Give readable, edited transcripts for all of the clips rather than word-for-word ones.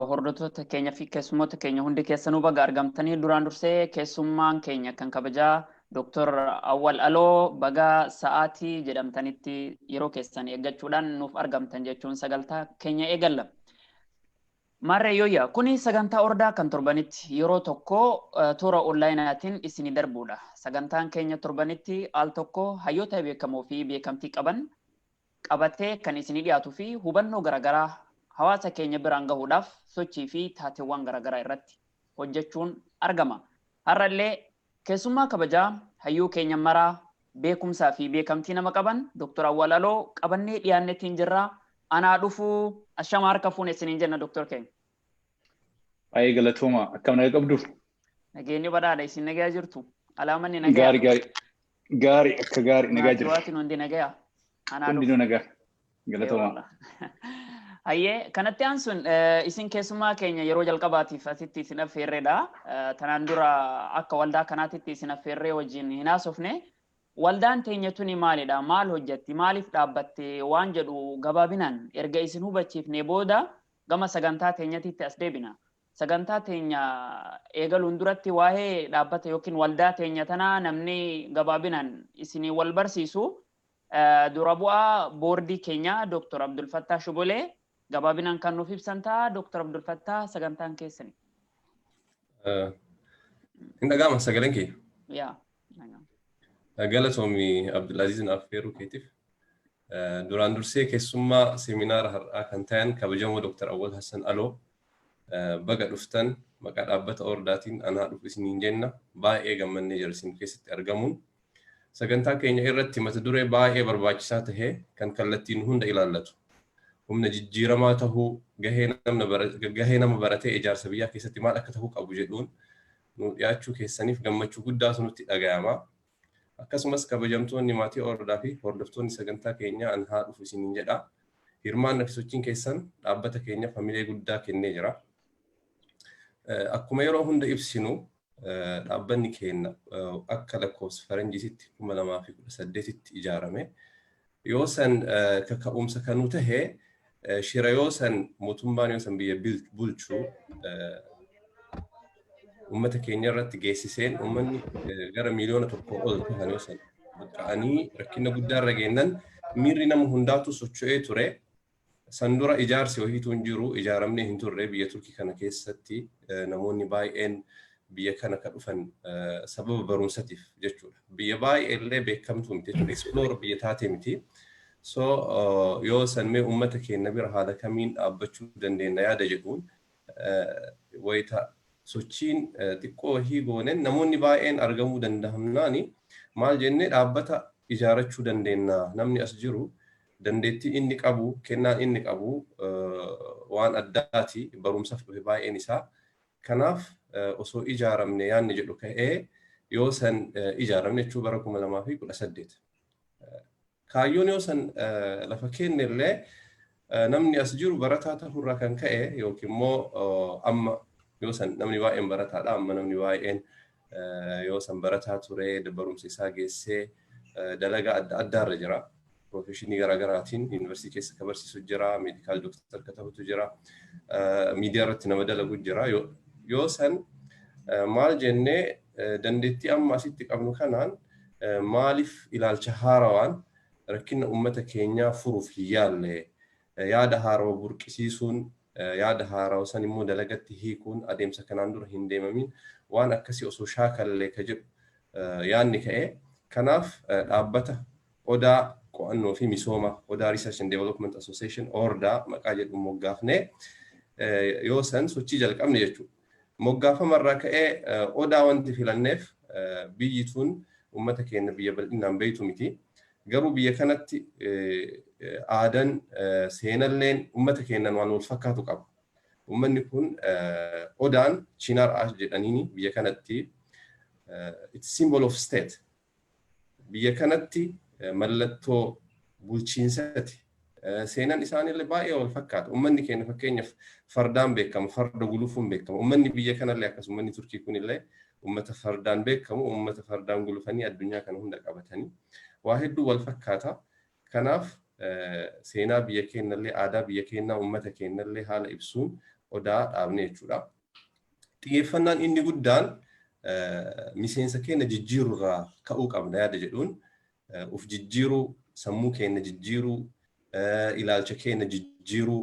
hordoftoota keenya fi keessummoota keenya hundi keessanuu baga argamtanii duraan dursee keessummaan keenya kan kabajaa Dr. Awwal Aloo baga sa'aatii jedhamtanitti yeroo keessan eeggachuudhaan nuuf argamtan jechuun sagantaa keenya eegalla. Maarree yooyyaa kuni sagantaa ordaa kan torbanitti yeroo tokko toora onlaayinaatiin isinii darbuudha. Sagantaan keenya torbanitti al tokko hayyoota beekamoo fi beekamtii qabatee kan isinii dhiyaatuu fi hubannoo garaagaraa hawaasa keenya biraan gahuudhaaf sochii fi taateewwan garaagaraa irratti hojjechuun argama. Har'allee keessummaa kabajaa hayyuu keenya maraa beekumsaa fi beekamtii nama qaban Dr. Awwal Aloo qabannee dhiyaannetiin jirra. Anaa dhufuu ashama harka fuune isiniin jenna Dr. keenya. Ayee galatooma akkam naga qabdu. Nageenyi badhaadha isin nagaa jirtu. Alaamanni nagaa. Gaarii akka gaarii nagaa jirtu. Waatiin hundi nagaa. Hundinuu nagaa. Galatooma. Ayyee kanatti aansuun isin keessummaa keenya yeroo jalqabaatiif asitti isin affeerreedha. Tanaan dura akka waldaa kanaatitti isin affeerree wajjin hin haasofne. Waldaan teenya tuni maalidha? Maal hojjetti? Maaliif dhaabbatte? Waan jedhu gabaabinaan erga isin hubachiifnee booda gama sagantaa teenyatitti as deebina. Sagantaa teenya eegaluun duratti waa'ee dhaabbata yookiin waldaa teenya tanaa namni gabaabinaan isinii wal barsiisu dura bu'aa boordii keenya Dr. Abdul Fattah Shubolee gabaabinaan kan nuuf ibsan ta'a. Dr. Abdul Fattah sagantaan keessani. Hin dhaga'ama sagaleen kee? Yaa. Galatoomi Abdulaziz Naafeeruu keetiif. Duraan dursee keessummaa seminaara har'aa kan ta'an kabajamoo Dr. Awwal Hassan Aloo baga dhuftan maqaa dhaabbata ordaatiin anaa dhufu isiniin jenna. Baay'ee gammannee jira isin keessatti argamuun. Sagantaa keenya irratti mata duree baay'ee barbaachisaa tahee kan kallattiin hunda ilaallatu. Humna jijjiiramaa tahuu gahee nama baratee ijaarsa biyyaa keessatti maal akka tahuu qabu jedhuun nu dhiyaachuu keessaniif gammachuu guddaatu nutti dhaga'ama. Akkasumas kabajamtoonni maatii ordaa fi hordoftoonni sagantaa keenyaa an haa dhufu isiniin jedha. Hirmaannaa fi sochiin keessan dhaabbata keenyaaf hamilee guddaa kennee jira. Akkuma yeroo hunda ibsinu dhaabbanni keenya akka lakkoofsa faranjiisitti 2018tti ijaarame. Yoo san kaka'umsa kanuu tahee shira yoo san mootummaan yoo san biyya bulchuu ummata keenya irratti geessiseen ummanni gara miliyoona tokko ol ta'an yoo san buqqa'anii rakkina guddaa irra geennan miirri nama hundaatu socho'ee ture. San dura ijaarsi wahiitu hin jiru ijaaramnee hin turre biyya Turkii kana keessatti namoonni baay'een biyya kana ka dhufan sababa barumsatiif jechuudha. Biyya baay'ee illee beekamtuu miti jechuudha. Explorer biyya taatee miti. So yoo san mee ummata keenya bira haala kamiin dhaabbachuu dandeenya yaada jedhuun wayita sochiin xiqqoo wahii goonen namoonni baay'een argamuu danda'amnaani maal jennee dhaabbata ijaarachuu dandeenya. Namni as jiru dandeettii inni qabu kennaan inni qabu waan addaati barumsaaf dhufe baay'een isaa. Kanaaf osoo ijaaramne yaanni jedhu ka'ee yoo san ijaaramne jechuu bara 2018. Kaayyoon yoo san lafa kenne illee namni as jiru barataa ta'urraa kan ka'e yookiin immoo amma yoo san namni baay'een barataadha amma namni baay'een yoo san barataa ture barumsa isaa geessee dalagaa adda addaarra jira. Profeshinii garaagaraatiin yuunivarsiitii keessa ka barsiisu jira, meedikaal dooktar ka ta'utu jira, miidiyaa irratti nama dalagu jira. Yoo san maal jennee dandeettii amma asitti qabnu kanaan maaliif ilaalcha haarawaan rakkina ummata keenyaa furuuf hin yaalle yaada haarawa burqisiisuun yaada haarawa san immoo dalagatti hiikuun adeemsa kanaan dura hin deemamin waan akkasii osoo shaakallee ka jedhu yaanni ka'e. Kanaaf dhaabbata odaa qo'annoo fi misooma odaa Research and Development Association ordaa maqaa jedhu moggaafne yoo san sochii jalqabne jechuudha. Moggaafamarraa ka'ee odaa wanti filanneef biyyi tun ummata keenya biyya bal'inaan beeytu miti. Garuu biyya kanatti aadaan seenalleen ummata keenyan waan wal fakkaatu qaba. Ummanni kun odaan Chinar Ash jedhaniini biyya kanatti it's symbol of state. Biyya kanatti mallattoo bulchiinsaati. Seenan isaanillee baay'ee wal fakkaata. Ummanni keenya fakkeenyaaf fardaan beekama, farda gulufuun beekama. Ummanni biyya kanallee akkasuma ummanni Turkii kunillee ummata fardaan beekamu, ummata fardaan gulufanii addunyaa kana hunda qabatanii waa hedduu wal fakkaata. Kanaaf seenaa biyya keenyallee aadaa biyya keenyaa ummata keenyallee haala ibsuun odaa dhaabne jechuudha. Xiyyeeffannaan inni guddaan miseensa keenya jijjiirurraa ka'uu qabna yaada jedhuun uf jijjiiruu, sammuu keenya jijjiiruu, ilaalcha keenya jijjiiruu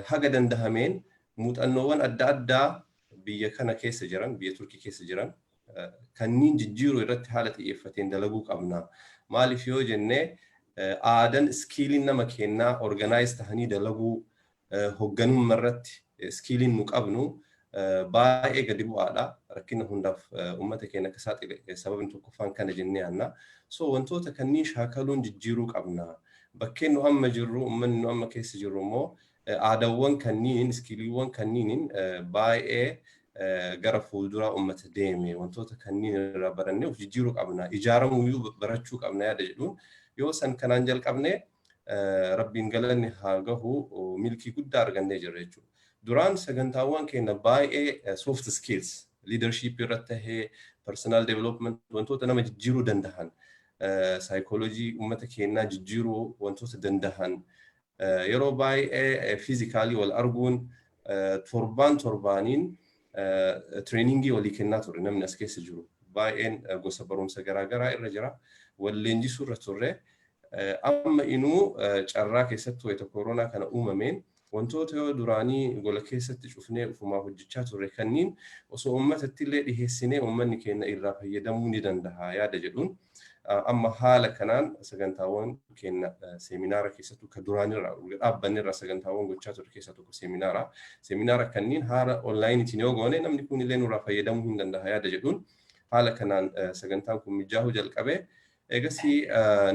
haga dandahameen muuxannoowwan adda addaa biyya kana keessa jiran, biyya Turkii keessa jiran kanniin jijjiiruu irratti haala xiyyeeffateen dalaguu qabna. Maaliif yoo jennee aadan iskiiliin nama keenyaa organize tahanii dalaguu hoogganummaa irratti iskiiliin nu qabnu baay'ee gadi bu'aadha. Rakkina hundaaf uummata keenya akka saaxile sababni tokkoffaan kana jennee yaanna. So wantoota kanniin shaakaluun jijjiiruu qabna. Bakkeen nu amma jirru, uummanni nu amma keessa jirru immoo aadaawwan kanniin, iskiiliiwwan kanniin baay'ee gara fuulduraa uummata deeme. Wantoota kanniin irraa barannee of jijjiiruu qabna. Ijaaramuu barachuu qabna yaada jedhuun yoo san kanaan jalqabne rabbiin galanni haa gahu milkii guddaa argannee jirra jechuudha. Duraan sagantaawwan keenya baay'ee soft skills, leadership irratti tahee, personal development wantoota nama jijjiiruu danda'an, psychology uummata keenyaa jijjiiruu wantoota danda'an, yeroo baay'ee physically wal arguun torbaaniin trainingii walii kennaa ture namni as keessa jiru. Baay'een gosa barumsa garaagaraa irra jira. Wal leenjisuu irra turre. Amma inuu carraa keessatti wayita koronaa kana uumameen wantoota yoo duraanii gola keessatti cufnee ufumaa hojjechaa turre kanniin osoo uummatatti illee dhiheessinee uummanni keenya irraa fayyadamuu ni danda'a yaada jedhuun amma haala kanaan sagantaawwan keenya seeminaara keessattuu ka duraanirraa dhaabbanirraa sagantaawwan gochaa turre keessaa tokko seeminaara kanniin haala onlaayiniitiin yoo goone namni kun illee nurraa fayyadamuu hin danda'a yaada jedhuun haala kanaan sagantaan kun mijaahuu jalqabee eegasii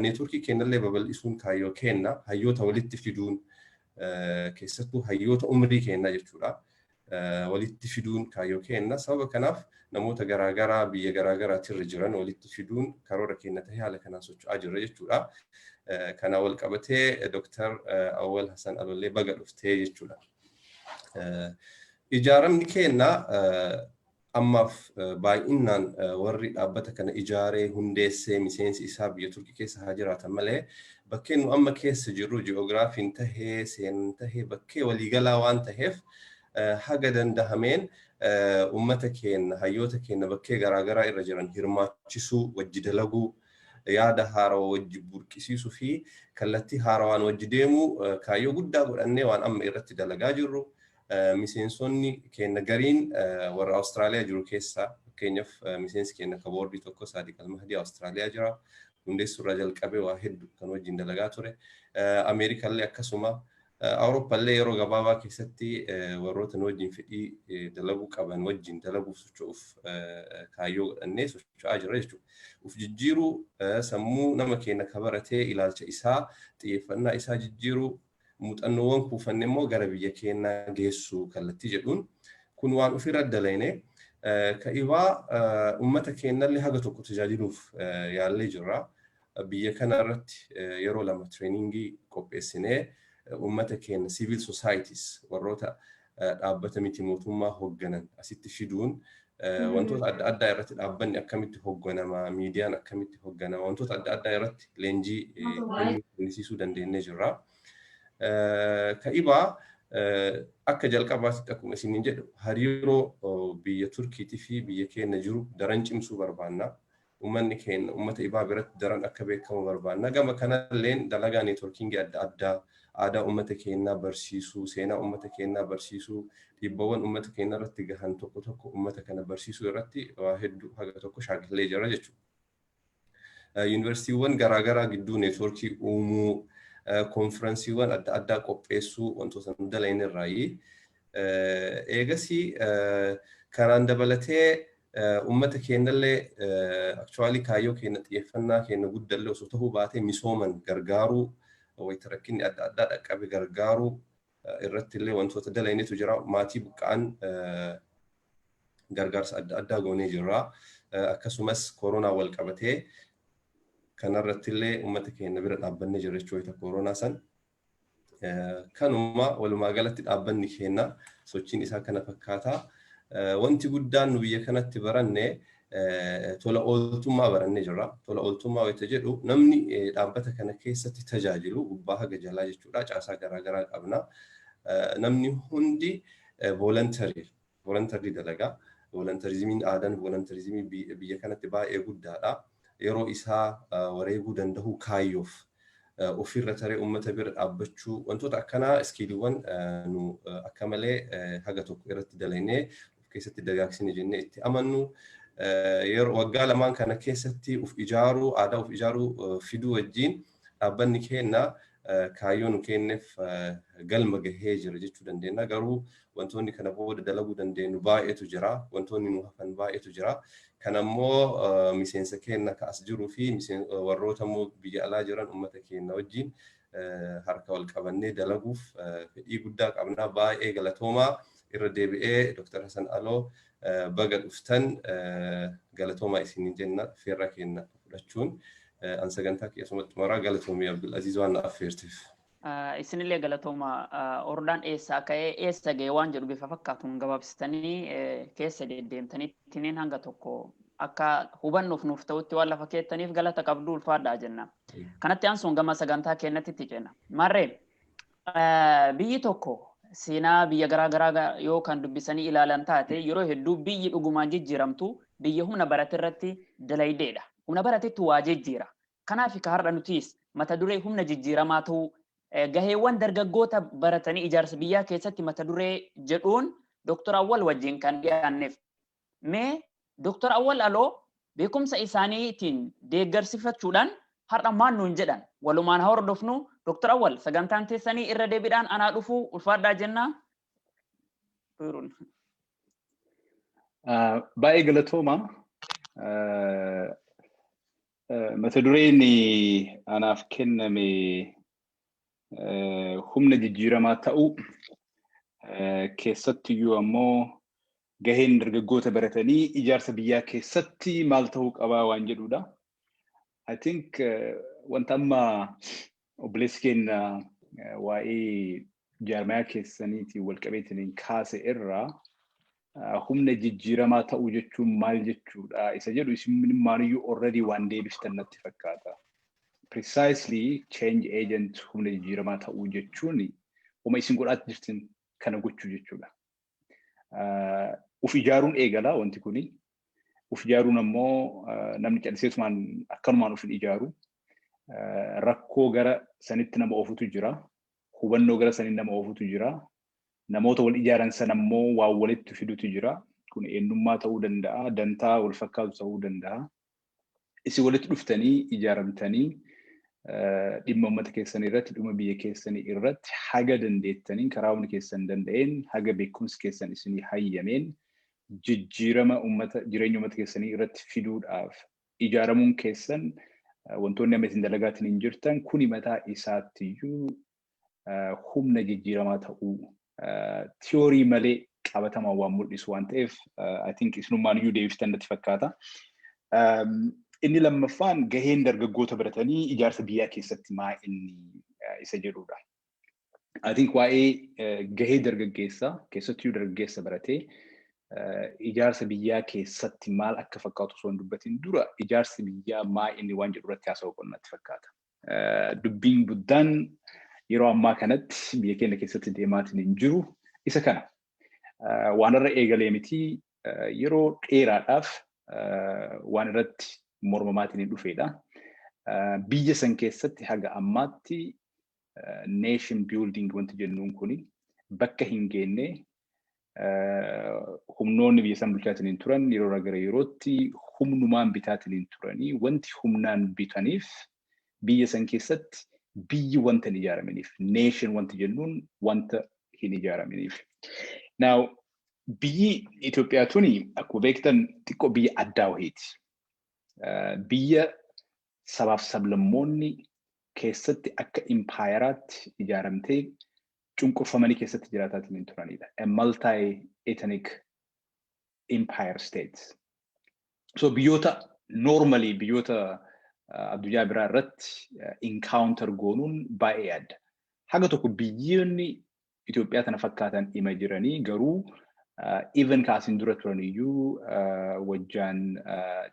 neetworkii keenyallee babal'isuun kaayyoo kenna hayyoota walitti fiduun keessattuu hayyoota umrii keenyaa jechuudha. Walitti fiduun kaayyoo kenna. Sababa kanaaf namoota garaagaraa biyya garaagaraatirra jiran walitti fiduun karoora keenya tahee haala kanaan socho'aa jirra jechuudha. Kana wal qabatee Dr. Awwal Hassan Alollee baga dhuftee jechuudha. Ijaaramni keenya ammaaf baay'inaan warri dhaabbata kana ijaaree hundeessee miseensi isaa biyya Turkii keessa haa jiraatan malee bakkeen nu amma keessa jirru ji'oogiraafiin tahee seenaan tahee bakkee waliigalaa waan taheef haga dandahameen uummata keenya hayyoota keenya bakkee garaagaraa irra jiran hirmaachisuu wajji dalaguu yaada haarawaa wajji burqisiisuu fi kallattii haarawaan wajji deemuu kaayyoo guddaa godhannee waan amma irratti dalagaa jirru. Miseensonni keenya gariin warra Awustiraaliyaa jiru keessaa fakkeenyaaf miseensi keenya ka boordii tokko Saadiq Almahdi Awustiraaliyaa jira. Hundeessurraa jalqabee waa hedduu kan wajjin dalagaa ture. Ameerikallee akkasuma Awurooppallee yeroo gabaabaa keessatti warroota nu wajjin fedhii dalaguu qaban wajjin dalaguuf socho'uuf kaayyoo godhannee socho'aa jira jechuudha. Uf jijjiiruu sammuu nama keenya ka baratee ilaalcha isaa xiyyeeffannaa isaa jijjiiruu muuxannoowwan kuufanne immoo gara biyya keenyaa geessuu kallattii jedhuun kun waan ofirra dalayne ka'ibaa uummata keenyallee haga tokko tajaajiluuf yaallee jirra. Biyya kana irratti yeroo lama treeningii qopheessinee uummata keenya civil societies warroota dhaabbata miti mootummaa hoogganan asitti fiduun wantoota adda addaa irratti dhaabbanni akkamitti hoogganama, miidiyaan akkamitti hoogganama, wantoota adda addaa irratti leenjii kennisiisuu dandeenyee jirra. Ka'ibaa akka jalqabaatti akkuma isiniin jedhu hariiroo biyya Turkiitii fi biyya keenya jiru daran cimsuu barbaanna. Uummanni keenya uummata ibaa biratti daran akka beekamu barbaanna. Gama kanallee dalagaa neetworkiingii adda addaa aadaa uummata keenyaa barsiisuu, seenaa uummata keenyaa barsiisuu, dhiibbawwan uummata keenya irratti gahan tokko tokko uummata kana barsiisuu irratti waa hedduu haga tokko shaakillee jira jechuudha. Yuunivarsiitiiwwan garaagaraa gidduu neetworkii uumuu konferensiiwwan adda addaa qopheessuu wantoota dalayin irraayi. Eegasii kanaan dabalatee uummata keenyallee actually kaayyoo keenya xiyyeeffannaa keenya guddallee osoo ta'uu baatee misooman gargaaruu wayita rakkinni adda addaa dhaqqabe gargaaruu irratti illee wantoota dalayinitu jira. Maatii buqqa'an gargaarsa adda addaa goonee jirra. Akkasumas koronaa wal qabatee kanarratti illee uummata keenya bira dhaabbannee jirra jechuudha koronaa san. Kanuma walumaa galatti dhaabbanni keenya sochiin isaa kana fakkaata. Wanti guddaan nu biyya kanatti baranne tola ooltummaa barannee jirra. Tola ooltummaa wayita jedhu namni dhaabbata kana keessatti tajaajilu gubbaa haga jalaa jechuudha. Caasaa garaagaraa qabna. Namni hundi voluntarii dalagaa. Voluntarizimiin aadaan voluntarizimii biyya kanatti baay'ee guddaadha. Yeroo isaa wareeguu danda'u kaayyoof ofirra taree uummata bira dhaabbachuu wantoota akkanaa iskiiliiwwan nu akka malee haga tokko irratti dalagnee of keessatti dagaagsine jennee itti amannu. Yeroo waggaa lamaan kana keessatti uf ijaaruu aadaa uf ijaaruu fiduu wajjin dhaabbanni keenya kaayyoo nu kenneef galma gahee jira jechuu dandeenya. Garuu wantoonni kana booda dalaguu dandeenyu baay'eetu jira. Wantoonni nu hafan baay'eetu jira. Kanammoo miseensa keenya kaas jiruu fi warroota immoo biyya alaa jiran uummata keenya wajjin harka wal qabannee dalaguuf fedhii guddaa qabna. Baay'ee galatoomaa irra deebi'ee Dr. Hassan Aloo baga dhuftan galatoomaa isiniin jenna feerra keenya fudhachuun an sagantaa keessumatti maraa galatoomii Abdulaziz waan na affeerteef. Isinillee galatooma ordaan eessaa ka'ee eessa ga'e waan jedhu bifa fakkaatuun gabaabsitanii keessa deddeemtanii ittiin hanga tokko akka hubannuuf nuuf ta'utti waan lafa keettaniif galata qabdu ulfaadhaa jenna. Kanatti aansuun gama sagantaa keenyatti itti jenna. Marree biyyi tokko seenaa biyya garaa yoo kan dubbisanii ilaalan taate yeroo hedduu biyyi dhugumaan jijjiiramtu biyya humna barate irratti dalaydeedha. Humna baratetti waa jijjiira. Kanaaf har'a nutis mata duree humna jijjiiramaa ta'uu gaheewwan dargaggoota baratanii ijaarsa biyyaa keessatti mata duree jedhuun Dr. Awwal wajjin kan dhiyaanneef. Mee Dr. Awwal Aloo beekumsa isaaniitiin deeggarsifachuudhaan har'a maal nuun jedhan walumaan hordofnu Dr. Awwal sagantaan teessanii irra deebiidhaan anaa dhufuu ulfaadhaa jennaa. Baay'ee galatooma. Mata dureen anaaf kenname humna jijjiiramaa ta'uu keessattiyyuu ammoo gaheen dargaggoota baratanii ijaarsa biyyaa keessatti maal ta'uu qabaa waan jedhudha. I think wanta amma obboleessi keenya waa'ee jaarmayaa keessaniitiin walqabeetiniin kaase irraa humna jijjiiramaa ta'uu jechuun maal jechuudha isa jedhu isin maaliyyuu already waan deebiftan natti fakkaata. Precisely change agent humna jijjiiramaa ta'uu jechuun uma isin godhaatti jirtin kana gochuu jechuudha. Uf ijaaruun eegala wanti kuni. Uf ijaaruun ammoo namni calliseetumaan akkanumaan uf ijaaru. Rakkoo gara sanitti nama oofutu jira. Hubannoo gara sanitti nama oofutu jira. Namoota wal ijaaran san ammoo waa walitti fidutu jira. Kun eenyummaa ta'uu danda'a, dantaa wal fakkaatu ta'uu danda'a. Isin walitti dhuftanii ijaaramtanii dhimma uummata keessanii irratti dhimma biyya keessanii irratti haga dandeettanii karaa humni keessan danda'een haga beekumsi keessan isinii hayyameen jijjiirama jireenya uummata keessanii irratti fiduudhaaf ijaaramuun keessan wantoonni amma isin dalagaatiin hin jirtan kuni mataa isaattiyyuu humna jijjiiramaa ta'uu tiyoorii malee qabatamaa waan mul'isu waan ta'eef I think isinummaan iyyuu deebiftan natti fakkaata. Inni lammaffaan gaheen dargaggoota baratanii ijaarsa biyyaa keessatti maa inni isa jedhudha. I think waa'ee gahee dargaggeessaa keessattuu dargaggeessa baratee ijaarsa biyyaa keessatti maal akka fakkaatu osoo hin dubbatin dura ijaarsi biyyaa maa inni waan jedhu irratti haasa'uu qaba natti fakkaata. Dubbiin guddaan yeroo ammaa kanatti biyya keenya keessatti deemaatiin hin jiru isa kana. Waan irra eegalee miti yeroo dheeraadhaaf waan irratti mormamaatiin dhufeedha. Biyya san keessatti haga ammaatti nation building wanti jennuun kuni bakka hin geenne humnoonni biyya san bulchaatiin turan yeroo gara yerootti humnumaan bitaatiin turanii wanti humnaan bitaniif biyya san keessatti biyyi wanta hin ijaaramaniif nation wanti jennuun wanta hin ijaaramaniif. Now biyyi Itoophiyaa tuni akkuma beektan xiqqoo biyya addaa wahiiti. Biyya sabaaf sablammoonni keessatti akka impaayeraatti ijaaramtee cunqurfamanii keessatti jiraataatiin turanidha. A multi-ethnic empire state. So biyyoota normally biyyoota addunyaa biraa irratti encounter goonuun baay'ee adda. Haga tokko biyyoonni Itoophiyaa tana fakkaatan ima jiranii garuu even kaasin dura turan iyyuu wajjaan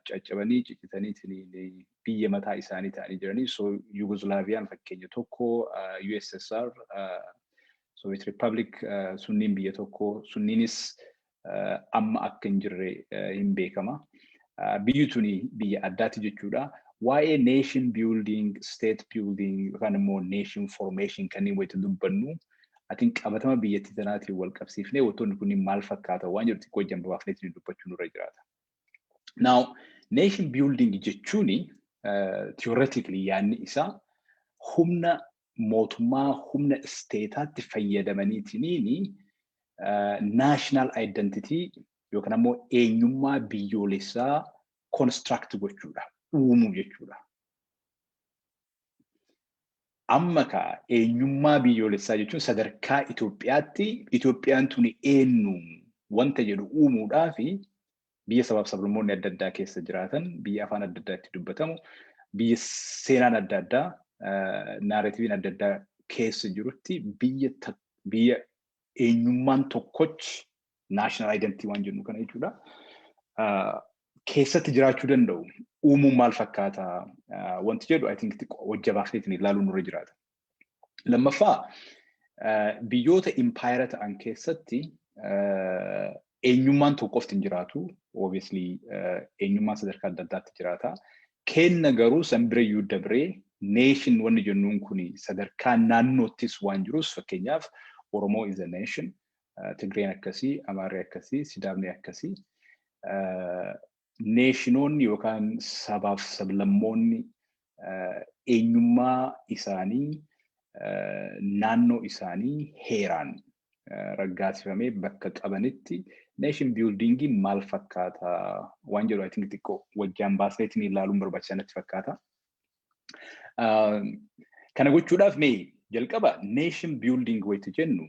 caccabanii ciccitanii biyya mataa isaanii ta'anii jiranii. So Yugoslaaviyaan fakkeenya tokko, USSR Soviet Republic sunniin biyya tokko sunniinis amma akka hin jirre hin beekama. Biyyi tuni biyya addaati jechuudha. Waa'ee nation building, state building yookaan immoo nation formation kanneen wayitti dubbannu atiin qabatama biyyattii tanaatiin wal qabsiifnee wantoonni kunniin maal fakkaata waan jedhu xiqqoo jambaafneetiin dubbachuu nurra jiraata. Now, nation building jechuun theoretically yaadni isaa humna mootummaa humna isteetaatti fayyadamaniitiin national identity yookaan ammoo eenyummaa biyyoolessaa construct gochuudha, uumuu jechuudha. Amma eenyummaa biyyoolessaa jechuun sadarkaa Itoophiyaatti Itoophiyaan tuni eenyu wanta jedhu uumuudhaa fi biyya sabaaf sablammoonni adda addaa keessa jiraatan, biyya afaan adda addaatti dubbatamu, biyya seenaan adda addaa, naaratiiviin adda addaa keessa jirutti biyya eenyummaan tokkochi national identity waan jennu kana jechuudha. Keessatti jiraachuu danda'u. Uumuun maal fakkaata wanti jedhu I think wajjabaafneetiin ilaaluun nurra jiraata. Lammaffaa biyyoota impaayera ta'an keessatti eenyummaan tokkofti hin jiraatu. Obviously eenyummaan sadarkaa adda addaatti jiraata. Kenna garuu san bira iyyuu dabree nation wanni jennuun kuni sadarkaa naannoottis waan jirus fakkeenyaaf Oromoo is a nation, Tigreen akkasii, Amaarri akkasii, Sidaamni akkasii. Neeshinoonni yookaan sabaaf sablammoonni eenyummaa isaanii naannoo isaanii heeraan raggaasifamee bakka qabanitti nation buildingii maal fakkaata waan jedhu I think xiqqoo wajjaan baasneetiin ilaaluun barbaachisaa natti fakkaata. Kana gochuudhaaf mee jalqaba nation building wayitti jennu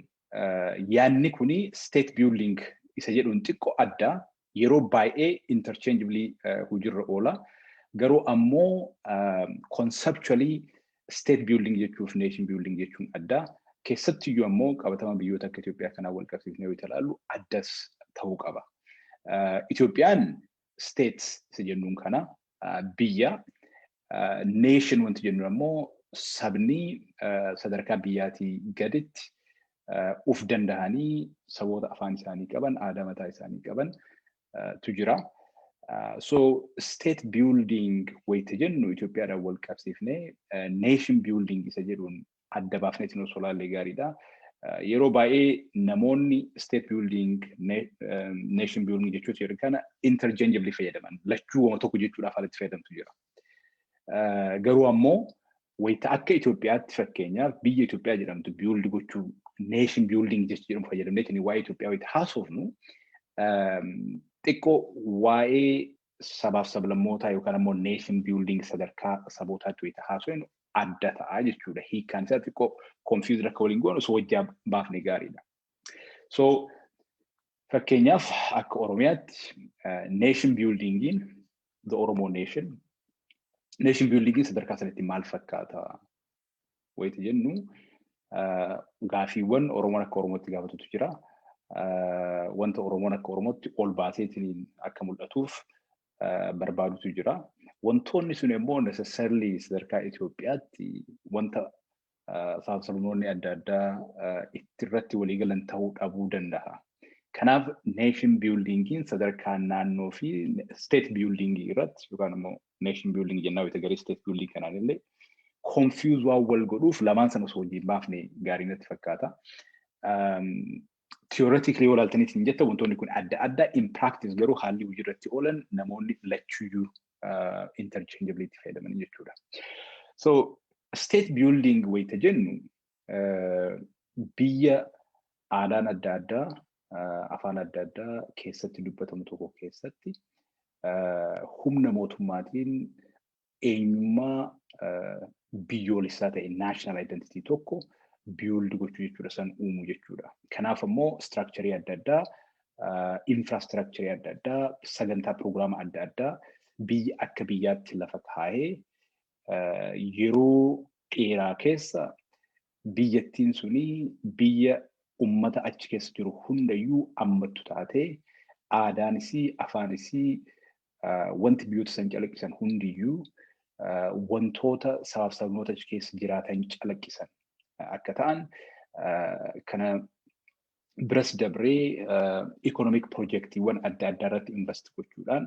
yaadni kuni state building isa jedhuun xiqqoo addaa yeroo baay'ee interchangeably hujirra oola. Garuu ammoo conceptually state building jechuuf nation building jechuun addaa. Keessatti iyyuu ammoo qabatama biyyoota akka Itoophiyaa kanaa wal qabsiifnee yoo ilaallu addas ta'uu qaba. Itoophiyaan state isa jennuun kana biyya nation wanti jennu ammoo sabni sadarkaa biyyaatii gaditti uf danda'anii saboota afaan isaanii qaban, aadaa mataa isaanii qaban tu jira. So state building wayitti jennu Itoophiyaadhaan wal qabsiifnee nation building isa jedhuun adda baafneetiin osoo ilaallee gaariidha. Yeroo baay'ee namoonni state building, nation building jechuutti jedhu kana interchangeably fayyadaman. Lachuu wama tokko jechuudhaaf haalatti fayyadamtu jira. Garuu ammoo wayita akka Itoophiyaatti fakkeenyaaf biyya Itoophiyaa jedhamtu build gochuu nation building jechuun jedhamu fayyadamneetiin waa'ee Itoophiyaa wayita haasofnu xiqqoo waa'ee sabaaf sablammootaa yookaan ammoo nation building sadarkaa sabootaatti wayita haasofnu adda ta'a jechuudha. Hiikkaan isaa xiqqoo confused akka waliin goonu osoo wajjaa baafne gaariidha. So fakkeenyaaf akka Oromiyaatti nation buildingiin the Oromo nation buildingiin sadarkaa sanatti maal fakkaata wayita jennu gaafiiwwan Oromoon akka Oromootti gaafatutu jira. Wanta Oromoon akka Oromootti ol baaseetiin akka mul'atuuf barbaadutu jira. Wantoonni sun immoo necessarily sadarkaa Itoophiyaatti wanta sabaaf sablammoonni adda addaa irratti waliigalan ta'uu dhabuu danda'a. Kanaaf nation buildingiin sadarkaa naannoo fi state building irratti yookaan immoo nation building jennaa wayita garii state building kanaan illee confuse waan wal godhuuf lamaan sana osoo wajjin baafne gaarii natti fakkaata. Theoretically yoo ilaaltaniitiin jetta wantoonni kun adda addaa in practice garuu haalli hojii irratti oolan namoonni lachuyyuu interchangeably itti fayyadaman jechuudha. So state building wayita jennu biyya aadaan adda addaa afaan adda addaa keessatti dubbatamu tokko keessatti humna mootummaatiin eenyummaa biyyoolessaa ta'e national identity tokko build gochuu jechuudha san uumuu jechuudha. Kanaaf ammoo structure adda addaa, infrastructure adda addaa, sagantaa programma adda addaa biyya akka biyyaatti lafa kaa'ee yeroo dheeraa keessa biyyattiin suni biyya ummata achi keessa jiru hundayyuu ammattu taatee aadaanis afaanis wanti biyyoota san calaqqisan hundiyyuu wantoota sabaaf sablammoota achi keessa jiraatan calaqqisan akka ta'an kana biras dabree economic projectiiwwan adda addaa irratti invest gochuudhaan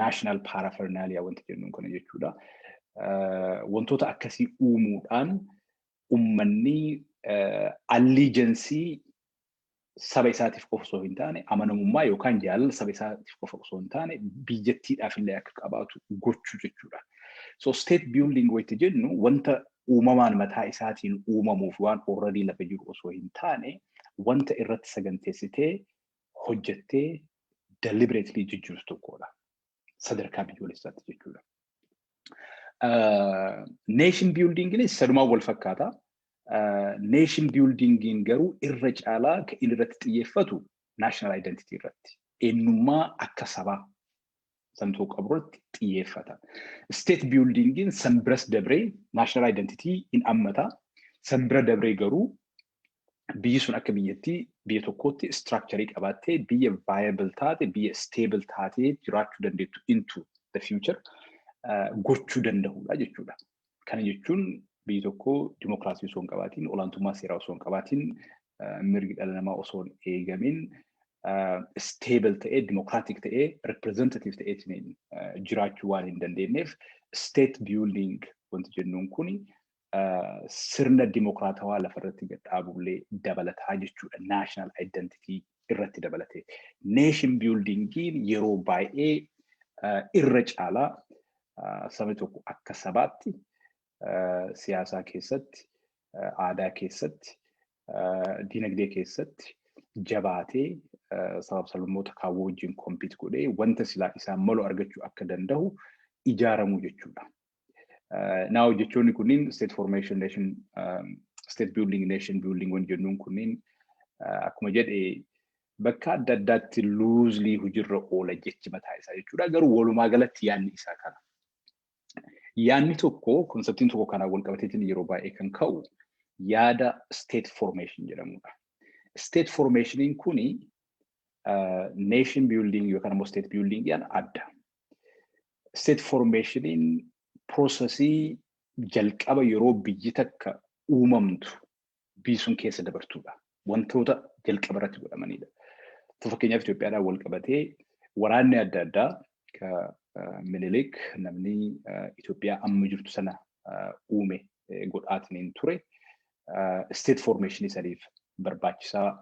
national paraphernalia wanti jennuun kana jechuudha. Wantoota akkasii uumuudhaan ummanni allegiancii saba isaatiif qofa osoo hin taane amanamummaa yookaan jaalala saba isaatiif qofa osoo hin taane biyyattiidhaaf illee akka qabaatu gochuu jechuudha. So state building wanti jennu wanta uumamaan mataa isaatiin uumamuuf waan already lafa jiru osoo hin taane wanta irratti saganteessitee hojjettee deliberately jijjiirtu tokkodha. Sadarkaa biyyoolessaatti jechuudha. Nation building ni sadumaa wal fakkaata. Nation building garuu irra caalaa kan inni irratti xiyyeeffatu national identity irratti. Eenyummaa akka sabaa santuu qabu irratti xiyyeeffata. State building san biras dabree national identity in ammata. San bira dabree garuu biyyi sun akka biyyattii biyya tokkootti structure qabaattee biyya viable taate biyya stable taatee jiraachuu dandeettu into the future gochuu danda'udha jechuudha. Kana jechuun biyyi tokko dimokiraasii osoo hin qabaatiin olaantummaa seeraa osoo hin qabaatiin mirgi dhala namaa osoo hin eegamin stable ta'ee democratic ta'ee representative ta'ee jiraachuu waan hin dandeenyeef state building wanti jennuun kuni sirna dimokiraatawaa lafarratti gadhaabullee dabalataa jechuudha. National identity irratti dabalatee. Nation buildingiin yeroo baay'ee irra caalaa sabni tokko akka sabaatti siyaasaa keessatti, aadaa keessatti, dinagdee keessatti jabaatee sabab-sablammoota kaawwoo wajjin compete godhee wanta silaa isaan malu argachuu akka danda'u ijaaramuu jechuudha. Now jechuun kunniin state formation nation state building nation building wanti jennuun kunniin akkuma jedhe bakka adda addaatti loosely hujirra oola jechi mataa isaa jechuudha. Garuu walumaa galatti yaadni isaa kana. Yaadni tokko konseptiin tokko kanaan wal qabateetiin yeroo baay'ee kan ka'u yaada state formation jedhamudha. State formationiin kuni nation building yookaan immoo state building yaan adda. State formationiin processii jalqaba yeroo biyyi takka uumamtu biyyi sun keessa dabartudha. Wantoota jalqaba irratti godhamanidha. Fakkeenyaaf Itoophiyaadhaan wal qabatee waraanni adda addaa ka Minilik namni Itoophiyaa amma jirtu sana uume godhaatiin ture state formation saniif barbaachisaa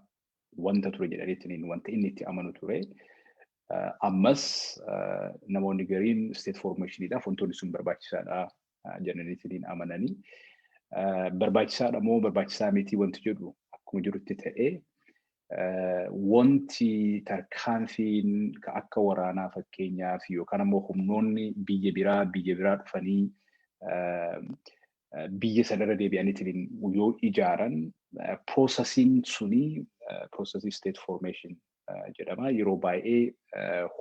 wanta ture jedhaniitiin wanta inni itti amanu ture. Ammas namoonni gariin state formationidhaaf wantoonni sun barbaachisaadha jedhaniitiin amananii. Barbaachisaadha moo barbaachisaa miti wanti jedhu akkuma jirutti ta'ee wanti tarkaanfiin akka waraanaa fakkeenyaaf yookaan immoo humnoonni biyya biraa dhufanii biyya sanarra deebi'aniitiin yoo ijaaran processing suni processing state formation jedhama. Yeroo baay'ee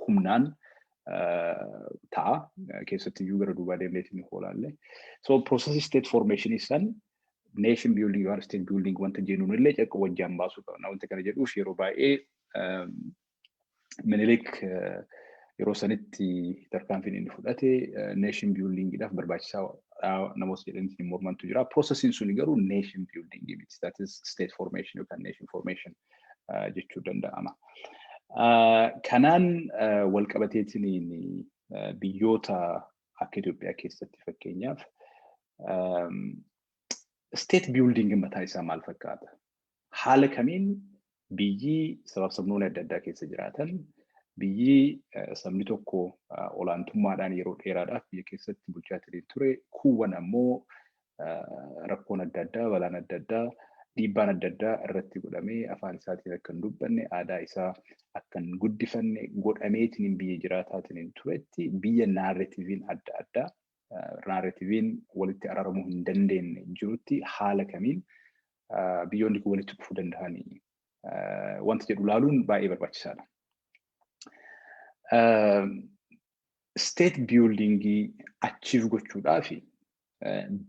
humnaan ta'a keessatti iyyuu gara duubaa deemneetiin hoolaalle. So processing state formation isan nation building or state building wanta jennuun illee jalqaba wajjin baasuu qabna. Wanta kana jedhuuf yeroo baay'ee Minilik yeroo sanitti tarkaanfiin inni fudhate nation buildingidhaaf barbaachisaa namoota jedhaniitiin mormantu jira. Processing suni garuu nation building miti. That is state formation yookaan nation formation jechuu danda'ama. Kanaan wal qabateetiin biyyoota akka Itoophiyaa keessatti fakkeenyaaf state building mataa isaa maal fakkaata? Haala kamiin biyyi sabab-sabnoonni adda addaa keessa jiraatan biyyi sabni tokko olaantummaadhaan yeroo dheeraadhaaf biyya keessatti bulchaatiin ture kuuwwan ammoo rakkoon adda addaa balaan adda addaa dhiibbaan adda addaa irratti godhamee afaan isaatiin akka hin dubbanne aadaa isaa akka hin guddifanne godhameetiin biyya jiraataatiin turetti biyya naarratiiviin adda addaa naarratiiviin walitti araaramuu hin dandeenye jirutti haala kamiin biyyoonni kun walitti dhufuu danda'anii wanta jedhu laaluun baay'ee barbaachisaadha. State buildingii achiif gochuudhaaf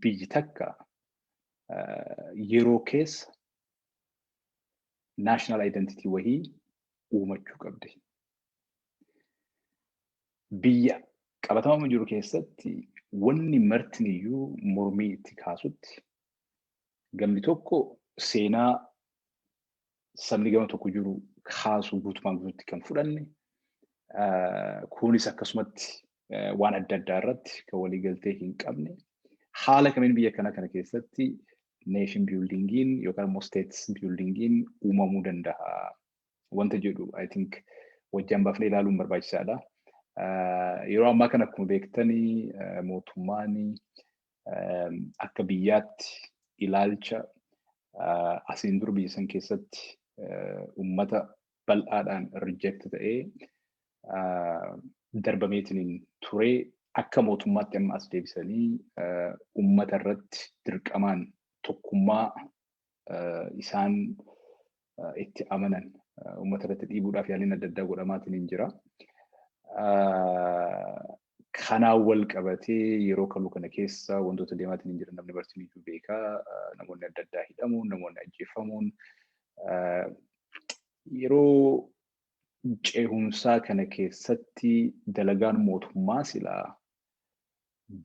biyyi takka yeroo keessa national identity wahii uumachuu qabdi. Biyya qabatama jiru keessatti wanni martin iyyuu mormii itti kaasutti gamni tokko seenaa sabni gama tokko jiru kaasuu guutumaan guutuutti kan fudhanne kunis akkasumatti waan adda addaa irratti kan waliigaltee hin qabne haala kamiin biyya kana keessatti nation buildingiin yookaan immoo states buildingiin uumamuu danda'a wanta jedhu I think wajjin baafnee ilaaluun barbaachisaadha. Yeroo ammaa kana akkuma beektanii mootummaan akka biyyaatti ilaalcha asiin dur biyya san keessatti ummata bal'aadhaan reject ta'ee darbameetiin ture akka mootummaatti amma as deebisanii ummata irratti dirqamaan tokkummaa isaan itti amanan ummata irratti dhiibuudhaaf yaaliin adda addaa godhamaatiin hin jira. Kanaan wal qabatee yeroo kaluu kana keessa wantoota deemaatiin hin jiran namni barsiisuu beekaa namoonni adda addaa hidhamuun namoonni ajjeefamuun yeroo ceehumsaa kana keessatti dalagaan mootummaa silaa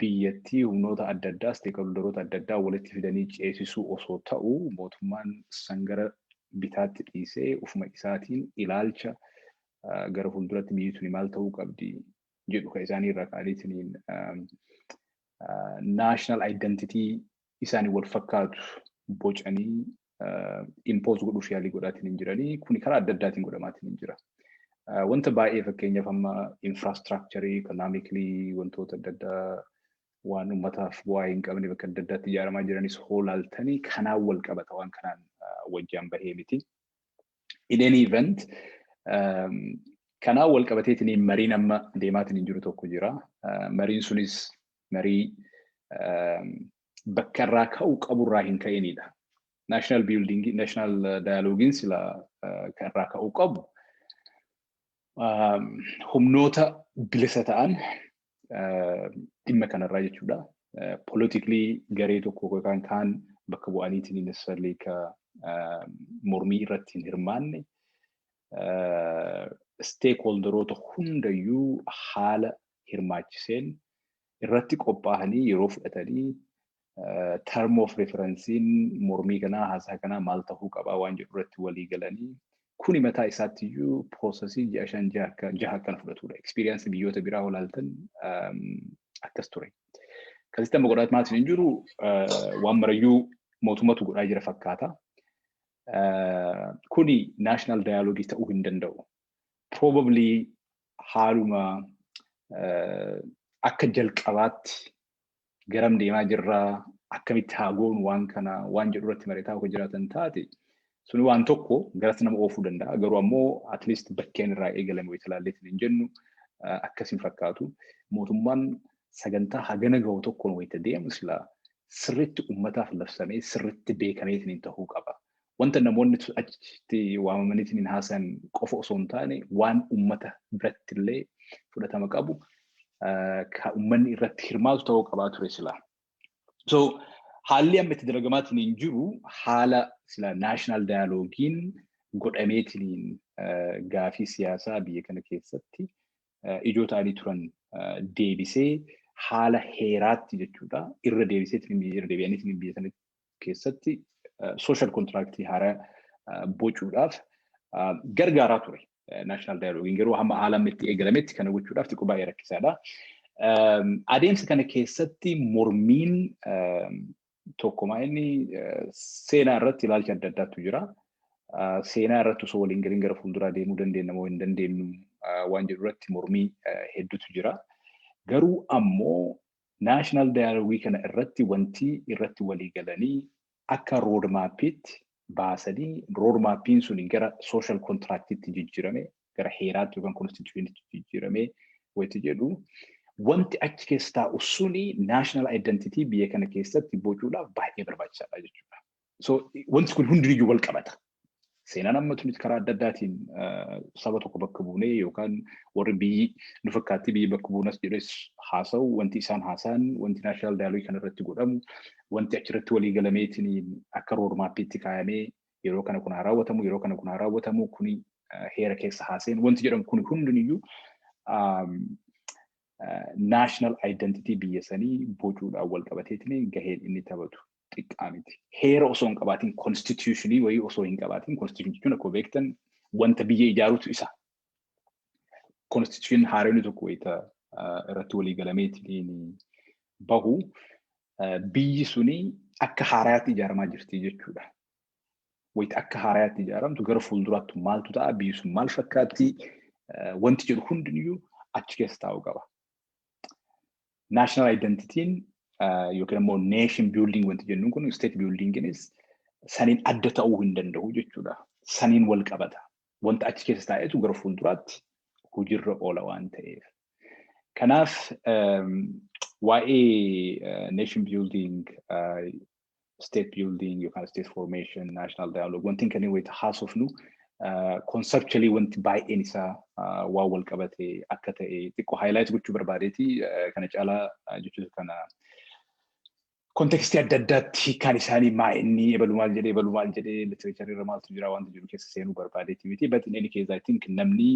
biyyattii humnoota adda addaa steekholderoota adda addaa walitti fidanii ceesisuu osoo ta'u mootummaan sangara bitaatti dhiisee ufuma isaatiin ilaalcha gara fuulduratti biyyi tuni maal ta'uu qabdi jedhu kan isaanii irraa ka'aniitiin national identity isaanii wal fakkaatu bocanii impose godhuuf yaalii godhaatiin hin jiranii kuni karaa adda addaatiin godhamaatiin hin jira. Wanta baay'ee fakkeenyaaf amma infrastructure economically wantoota adda addaa waan uummataaf bu'aa hin qabne bakka adda addaatti ijaaramaa jiranis hoolaaltanii kanaan wal qabata waan kanaan wajjin bahee miti. In any event kanaan wal qabateetiin mariin amma deemaatiin hin jiru tokko jira. Mariin sunis marii bakka irraa ka'uu qaburraa hin ka'inidha. National building, national dialoguein sila kan irraa ka'uu qabu. Humnoota bilisa ta'an dhimma kanarraa jechuudha. Politically garee tokko yookaan kaan bakka bu'aniitiin necessarily ka mormii irratti hin hirmaanne stakeholderoota hundayyuu haala hirmaachiseen irratti qophaa'anii yeroo fudhatanii term of referencein mormii kanaa haasaa kanaa maal ta'uu qabaa waan jedhu irratti walii galanii kuni mataa isaatiyyuu processii 6 kan fudhatudha. Experience biyyoota biraa olaaltan akkas ture. Kasitti amma godhaat maatiin hin jiru waan marayyuu mootummatu godhaa jira fakkaata. Kuni national dialogue ta'uu hin danda'u. Probably haaluma akka jalqabaatti garam deemaa jirraa akkamitti haagoon waan kana waan jedhu irratti mari'ataa akka jiraatan taate suni waan tokko garas nama oofuu danda'a. Garuu ammoo at least bakkeen irraa eegalame wayita ilaalleetiin hin jennu akkasiin fakkaatu. Mootummaan sagantaa hagana gahu tokkoon wayita deemu silaa sirriitti uummataaf labsamee sirriitti beekameetiin ta'uu qaba. Wanta namoonni achitti waamamaniitiin hin haasan qofa osoo hin taane waan uummata biratti illee fudhatama qabu ka uummanni irratti hirmaatu ta'uu qabaa ture silaa. So haalli amma itti dalagamaatiin hin jiru haala silaa national dialoguein godhameetiin gaafii siyaasaa biyya kana keessatti ijoo ta'anii turan deebisee haala heeraatti jechuudha irra deebi'aniitiin biyya sana keessatti social contract haaraa bocuudhaaf gargaaraa ture national dialogue garuu hamma haalamni itti eegalametti kana gochuudhaaf xiqqoo baay'ee rakkisaadha. Adeemsa kana keessatti mormiin tokkumaa inni seenaa irratti ilaalcha adda addaatu jira. Seenaa irratti osoo waliin galiin gara fuulduraa deemuu dandeenya moo hin dandeenyu waan jedhu irratti mormii hedduutu jira. Garuu ammoo national dialogue kana irratti wanti irratti walii galanii akka roadmappiitti baasanii roadmappiin sun gara social contractiitti jijjiirame gara heeraatti yookaan constitutionitti jijjiirame wayitti jedhu wanti achi keessa taa'u suni national identity biyya kana keessatti bocuudhaaf baay'ee barbaachisaadha jechuudha. So wanti kun hundiyyuu wal qabata. Seenaan amma tuni karaa adda addaatiin saba tokko bakka buunee yookaan warri biyyi nu fakkaatti biyyi bakka buunas jedhes haasa'u wanti isaan haasa'an wanti national dialogue kana irratti godhamu wanti achirratti walii galameetiin akka roadmappiitti kaayamee yeroo kana kun haa raawwatamu yeroo kana kun haa raawwatamu kuni heera keessa haaseen wanti jedhamu kuni hundiyyuu national identity biyya sanii bocuudhaan wal qabateetiin gaheen inni taphatu xiqqaa miti. Heera osoo hin qabaatiin konstituushinii wayii osoo hin qabaatiin konstituushinii jechuun akkuma beektan wanta biyya ijaaruutu isa. Konstituushinii haaraan tokko wayita irratti walii galameetiin bahu biyyi suni akka haaraatti ijaaramaa jirti jechuudha. Wayita akka haaraatti ijaaramtu gara fuulduraatti maaltu ta'a biyyi sun maal fakkaatti wanti jedhu hundiyyuu achi keessa taa'u qaba. National identityin yookiin immoo nation building wanti jennuun kun state buildinginis saniin adda ta'uu hin danda'u jechuudha. Saniin wal qabata. Wanta achi keessa taa'etu gara fuulduraatti hojiirra oola waan ta'eef. Kanaaf waa'ee nation building, state building yookaan state formation, national dialogue wanti kanneen wayita haasofnu conceptually wanti baay'een isaa waa wal qabate akka ta'e xiqqoo highlight gochuu barbaadeeti kana caalaa jechuudha kana kontekstii adda addaatti kan isaanii inni ebalumaal jedhee literature irra maaltu jira wanta jiru keessa seenuu barbaadeeti miti but in any case I think namni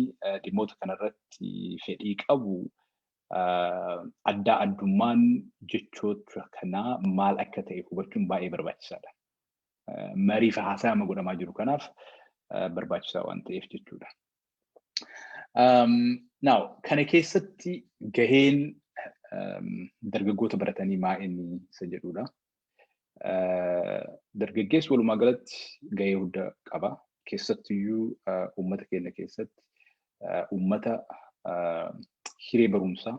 dhimmoota kanarratti fedhii qabu addummaan jechoota kanaa maal akka ta'e hubachuun baay'ee barbaachisaadha. Marii fi haasaa godhamaa jiru kanaaf barbaachisaa waan ta'eef jechuudha. Now kana keessatti gaheen dargaggoota baratanii inni isa jedhudha. Dargaggeessi walumaa galatti gahee guddaa qaba. Keessattiyyuu uummata keenya keessatti uummata hiree barumsaa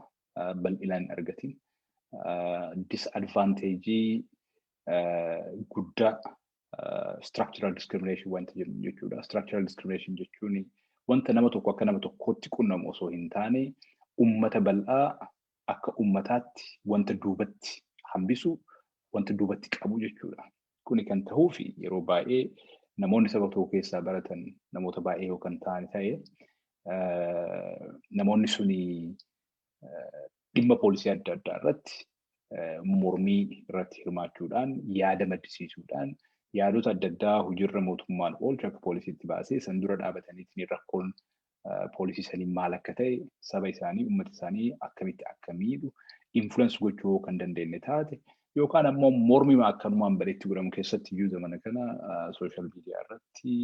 bal'inaan hin argatin disadvanteejii guddaa structural discrimination wanta jedhamu jechuudha. Structural discrimination jechuun wanta nama tokko akka nama tokkootti qunnamu osoo hin taane uummata bal'aa akka uummataatti wanta duubatti hambisu wanta duubatti qabu jechuudha. Kuni kan ta'uu fi yeroo baay'ee namoonni saba tokko keessaa baratan namoota baay'ee yoo kan ta'an ta'e namoonni suni dhimma poolisii adda addaa irratti mormii irratti hirmaachuudhaan yaada maddisiisuudhaan yaadota adda addaa hojiirra mootummaan oolchu akka poolisiitti baasee san dura dhaabataniitiin rakkoon poolisii sanii maal akka ta'e saba isaanii uummata isaanii akkamitti akka miidhu influence gochuu kan dandeenye taate yookaan ammoo mormii akkanumaan bareetti godhamu keessatti iyyuu zamana kana social media irratti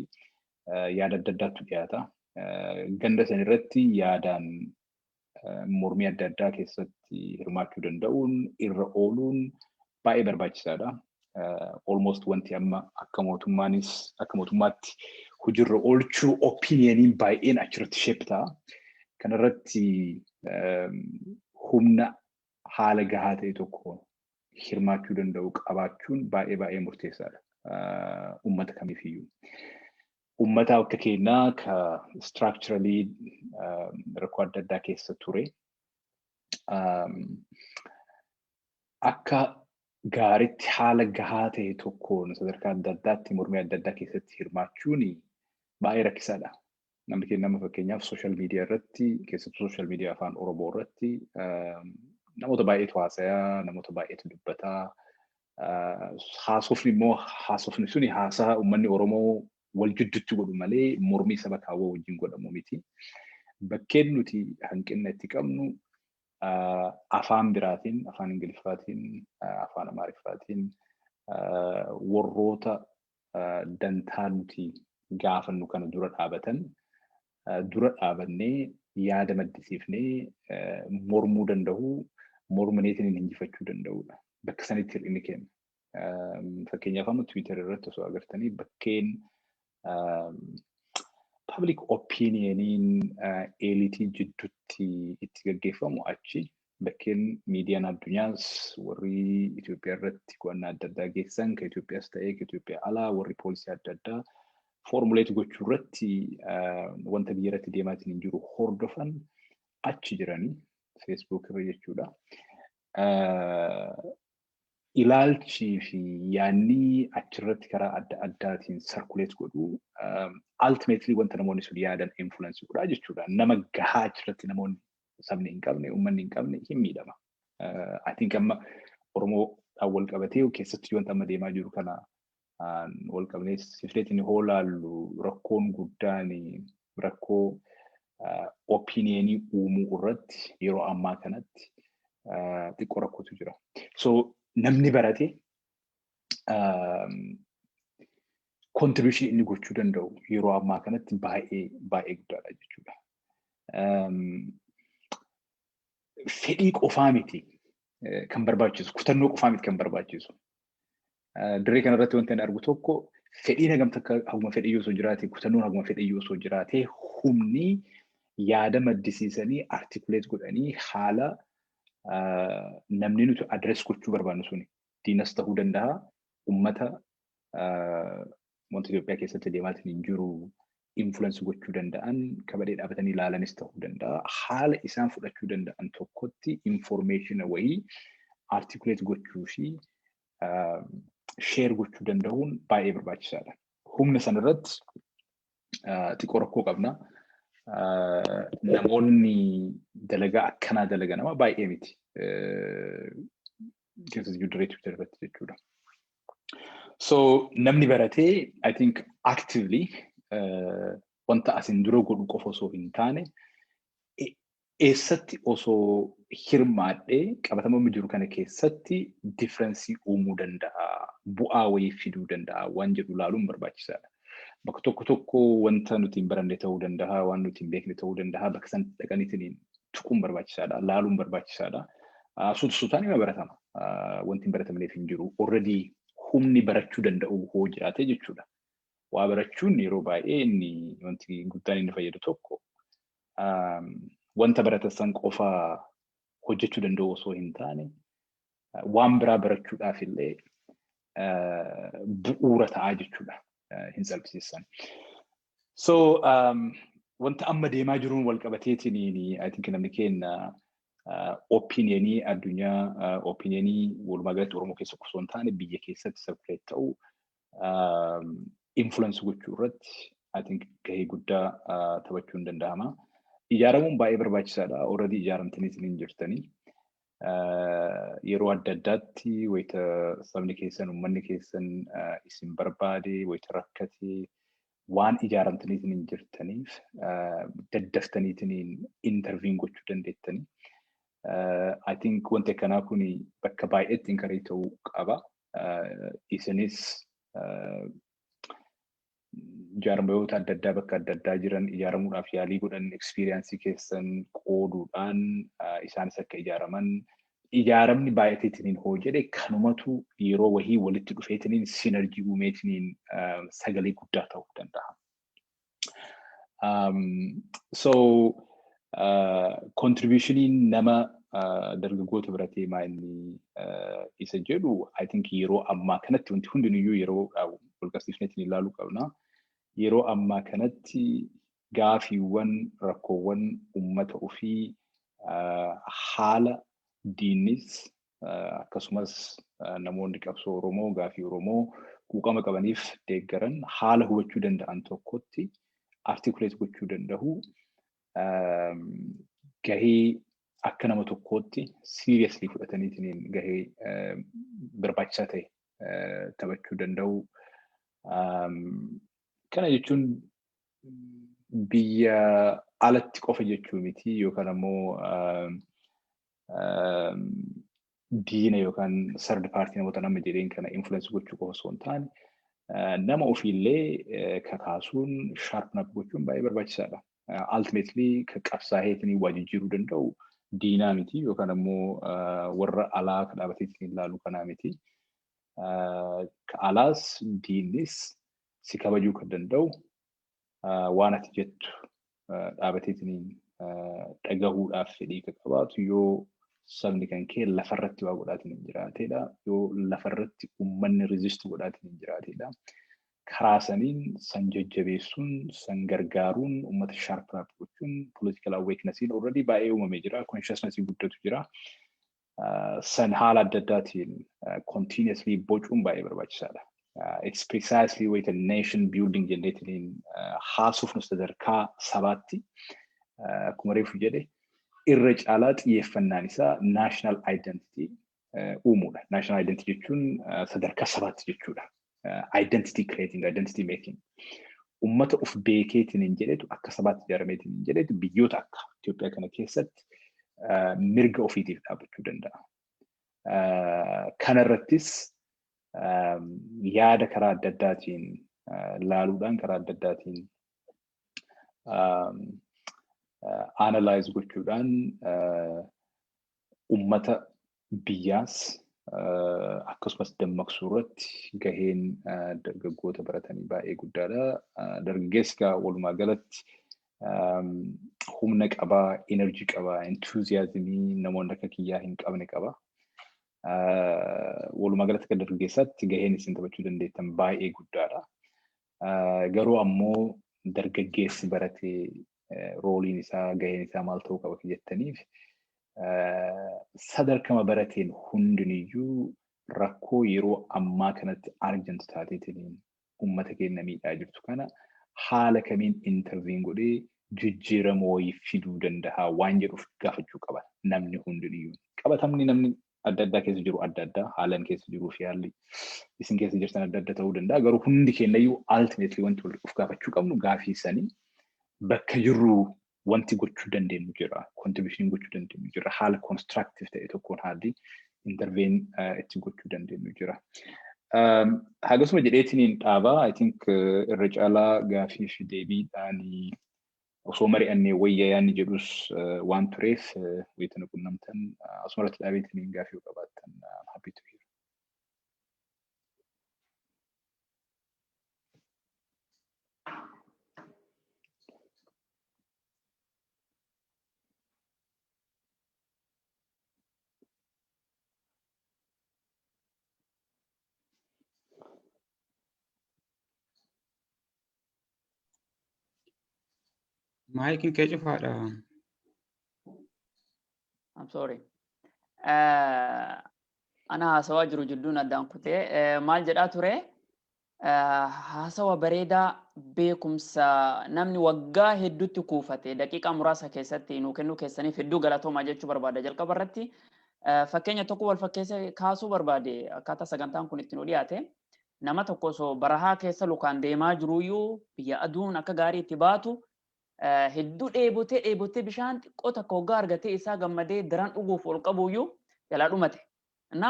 yaada adda addaatu dhiyaata. Ganda san irratti yaadaan mormii adda addaa keessatti hirmaachuu danda'uun irra ooluun baay'ee barbaachisaadha. Almost wanti amma akka mootummaatti hojiirra oolchuu opinioniin baay'een achirratti sheeptaa. Kanarratti humna haala gahaa ta'e tokko hirmaachuu danda'u qabaachuun baay'ee murteessaadha. Uummata kamiifiyyuu. Uummata akka keenyaa ka structurally rakkoo adda addaa keessa ture. Akka gaariitti haala gahaa ta'e tokkoon sadarkaa adda addaatti mormii adda addaa keessatti hirmaachuun baay'ee rakkisaadha. Namni keenya nama fakkeenyaaf social media irratti keessattuu social media afaan Oromoo irratti namoota baay'eetu haasayaa, namoota baay'eetu dubbataa. Haasofni suni haasaa uummanni Oromoo wal jidduutti godhu malee mormii saba kaawwaa wajjin godhamu miti. Bakkeen nuti hanqina itti qabnu afaan biraatiin, afaan Ingiliffaatiin, afaan Amaariffaatiin warroota dantaa nuti gaafannu kana dura dhaabannee yaada maddisiifnee mormuu danda'u, mormaneetiin injifachuu danda'udha. Bakka sanitti hir'inni kenna. Fakkeenyaaf amma Twitter irratti osoo agartanii bakkeen public opinioniin eliitii jidduutti itti gaggeeffamu achi bakkeen miidiyaan addunyaas warri Itoophiyaa irratti qo'annaa adda addaa geessan kan Itoophiyaas ta'ee kan Itoophiyaa alaa warri poolisii adda addaa formuleetii gochuu irratti wanta biyya irratti deemaatiin hin jiru hordofan achi jiranii Facebook irra jechuudha. Ilaalchii fi yaanni achirratti karaa adda addaatiin sarkuleet godhu ultimately wanta namoonni sun yaadan influence godhaa jechuudha. Nama gahaa achirratti namoonni sabni hin qabne, uummanni hin qabne hin miidhama. I think amma Oromoodhaan wal qabatee keessatti wanta amma deemaa jiru kana wal qabnee sifleetiin hoolaallu rakkoon guddaan rakkoo opinionii uumuu irratti yeroo ammaa kanatti xiqqoo rakkootu jira. So namni barate contribution inni gochuu danda'u yeroo ammaa kanatti baay'ee guddaadha jechuudha. Fedhii qofaa miti kan barbaachisu, kutannoo qofaa miti kan barbaachisu. Dirree kanarratti wanti ani argu tokko fedhiin hagamta haguma fedhii yoo jiraate, kutannoon haguma fedhii yoo jiraate, humni yaada maddisiisanii articulate godhanii haala namni nuti address gochuu barbaannu suni diinas ta'uu danda'a, uummata wanta Itoophiyaa keessatti deemaatiin hin jiru influence gochuu danda'an, kabadee dhaabatanii ilaalanis ta'uu danda'a. Haala isaan fudhachuu danda'an tokkotti information wayii articulate gochuu fi share gochuu danda'uun baay'ee barbaachisaadha. Humna sanarratti xiqqoo rakkoo qabna. Namoonni dalagaa akkanaa dalaga nama baay'ee miti. Keessatti dirree Twitter irratti jechuudha. So namni baratee I think actively wanta asin dura godhu qofa osoo hin taane eessatti osoo hirmaadhee qabatama jiru kana keessatti differensii uumuu danda'a, bu'aa wayii fiduu danda'a waan jedhu ilaaluun barbaachisaadha. Bakka tokko wanta nuti hin baranne ta'uu danda'a, waan nuti hin beekne ta'uu danda'a, bakka sanatti dhaqaniitiin tuquun barbaachisaadha, ilaaluun barbaachisaadha. Suutaan ima baratama. Wanti hin baratamneef hin jiru. Already humni barachuu danda'u hoo jiraate jechuudha. Waa barachuun yeroo baay'ee inni wanti guddaan inni fayyadu tokko wanta baratan qofa hojjechuu danda'u osoo hin taane waan biraa barachuudhaaf illee bu'uura ta'aa jechuudha. Hin salphisiisan. So wanta amma deemaa jiruun wal qabateetiin I think namni keenya opinionii addunyaa, opinionii walumaa galatti Oromoo keessa osoo hin taane biyya keessatti circulate ta'u influence gochuu irratti I think gahee guddaa taphachuu hin danda'ama. Ijaaramuun baay'ee barbaachisaadha. Already ijaaramtanii hin jirtanii. Yeroo adda addaatti wayita sabni keessan, uummanni keessan isin barbaade, wayita rakkate waan ijaaramtanii hin jirtaniif daddaftanii intervene gochuu dandeettanii. I think wanti akkanaa kun bakka baay'eetti inkarii ta'uu qaba. Isinis ijaaramayoota adda addaa bakka adda addaa jiran ijaaramuudhaaf yaalii godhan experience keessan qooduudhaan isaanis akka ijaaraman ijaaramni baay'ateetiin hoo jedhe kanumatu yeroo wahii walitti dhufeetiin sinerjii uumeetiin sagalee guddaa ta'uu danda'a. So contributioniin nama dargaggoota biratee maa'inni isa jedhu I think yeroo ammaa kanatti wanti hundinuyyuu yeroo walqabsiifneetiin ilaaluu qabna. Yeroo ammaa kanatti gaafiiwwan rakkoowwan uummata ofii haala diinnis akkasumas namoonni qabsoo Oromoo gaafii Oromoo quuqama qabaniif deeggaran haala hubachuu danda'an tokkotti articulate gochuu danda'u gahee akka nama tokkootti seriously fudhataniitiin gahee barbaachisaa ta'e taphachuu danda'u. Kana jechuun biyya alatti qofa jechuu miti yookaan ammoo diina yookaan third party namoota nama jedheen kana influence gochuu qofa osoo hin taane nama ofiillee kakaasuun sharpen up gochuun baay'ee barbaachisaadha. Ultimately kan qabsaa'eetiin waa jijjiiruu danda'u diinaa miti yookaan ammoo warra alaa kan dhaabateetiin ilaalu kanaa miti. Ka alaas diinnis si kabajuu kan danda'u waan ati jettu dhaabateetiin dhagahuudhaaf fedhii kan qabaatu yoo sabni kan kee lafarratti waa godhaatiin hin jiraateedha. Yoo lafarratti uummanni resist godhaatiin hin jiraateedha. Karaa saniin san jajjabeessuun, san gargaaruun, uummata sharpen up gochuun political awakenessiin already baay'ee uumamee jira. Consciousnessii guddatu jira. San haala adda addaatiin continuously bocuun baay'ee barbaachisaadha. It's precisely wayita nation building jenneetiin haasuuf nu sadarkaa sabaatti akkuma reefu jedhe irra caalaa xiyyeeffannaan isaa national identity uumuudha. National identity jechuun sadarkaa sabaatti jechuudha. Identity creating, identity making. Uummata of beekeetiin hin jedhetu akka sabaatti ijaarameetiin hin jedhetu biyyoota akka Itoophiyaa kana keessatti mirga ofiitiif dhaabbachuu danda'a. Kanarrattis yaada karaa adda addaatiin laaluudhaan karaa adda addaatiin analyze gochuudhaan ummata biyyaas akkasumas dammaqsuu irratti gaheen dargaggoota baratanii baay'ee guddaadha. Dargaggeessi walumaa galatti humna qabaa, energy qabaa, enthusiasmii namoonni akka kiyyaa hin qabne qaba. Walumaa galatti akka dargaggeessaatti gaheen isin taphachuu dandeettan baay'ee guddaadha. Garuu ammoo dargaggeessi baratee rooliin isaa gaheen isaa maal ta'uu qaba jettaniif sadarkama barateen hundiniyyuu rakkoo yeroo ammaa kanatti argamtu taateetiin ummata keenya miidhaa jirtu kana haala kamiin intervene godhee jijjiirama wayii fiduu danda'a waan jedhuuf gaafachuu qaba namni hundiniyyuu. Qabatamni namni adda addaa keessa jiru adda addaa haalan keessa jiruu fi haalli isin keessa jirtan adda adda ta'uu danda'a. Garuu hundi keenyayyuu ultimately wanti of gaafachuu qabnu gaafii sanii bakka jirru wanti gochuu dandeenyu jira, contribution gochuu dandeenyu jira, haala constructive ta'e tokkoon haalli intervene itti gochuu dandeenyu jira. Hagasuma jedheetiin dhaabaa, I think irra caalaa gaafii fi deebiidhaan osoo mari'annee wayyaa yaanni jedhus waan tureef wayitana qunnamtan asumarratti dhaabeetiin gaafii qabaattan happy to hear. Mike in case of I'm sorry. Ana hasawa jiru jidduun addaan kutee maal jedhaa ture hasawa bareedaa beekumsa namni waggaa hedduutti kuufate daqiiqaa muraasa keessatti nuu kennuu keessaniif hedduu galatoomaa jechuu barbaada. Jalqaba irratti fakkeenya tokko wal fakkeessee kaasuu barbaade akkaataa sagantaan kun itti nu dhiyaate nama tokko osoo barahaa keessa lukaan deemaa jiruyyuu biyya aduun akka gaarii itti baatu hedduu dheebotee bishaan xiqqoo takka hoggaa argatee isaa gammadee daran dhuguuf ol qabuyyuu jalaa dhumate. Na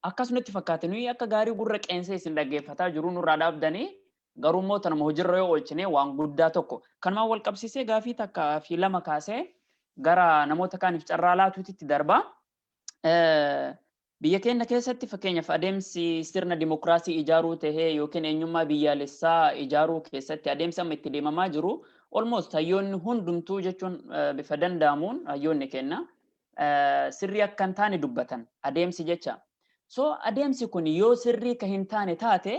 akkasumatti fakkaate nuyi akka gaarii gurra qeensee isin dhaggeeffataa jiru nurraa dhaabdanii garuu immoo tanuma hojiirra yoo oolchine waan guddaa tokko kanumaan wal qabsiisee gaafii takka fi lama kaasee gara namoota kaaniif carraa laatuutti darba. Biyya keenya keessatti fakkeenyaaf adeemsi sirna dimokiraasii ijaaruu tahee yookiin eenyummaa biyyaalessaa ijaaruu keessatti adeemsa amma itti deemamaa jiru almost hayyoonni hundumtuu jechuun bifa danda'amuun hayyoonni keenya sirrii akka hin taane dubbatan adeemsi jecha. So adeemsi kun yoo sirrii ka hin taane taate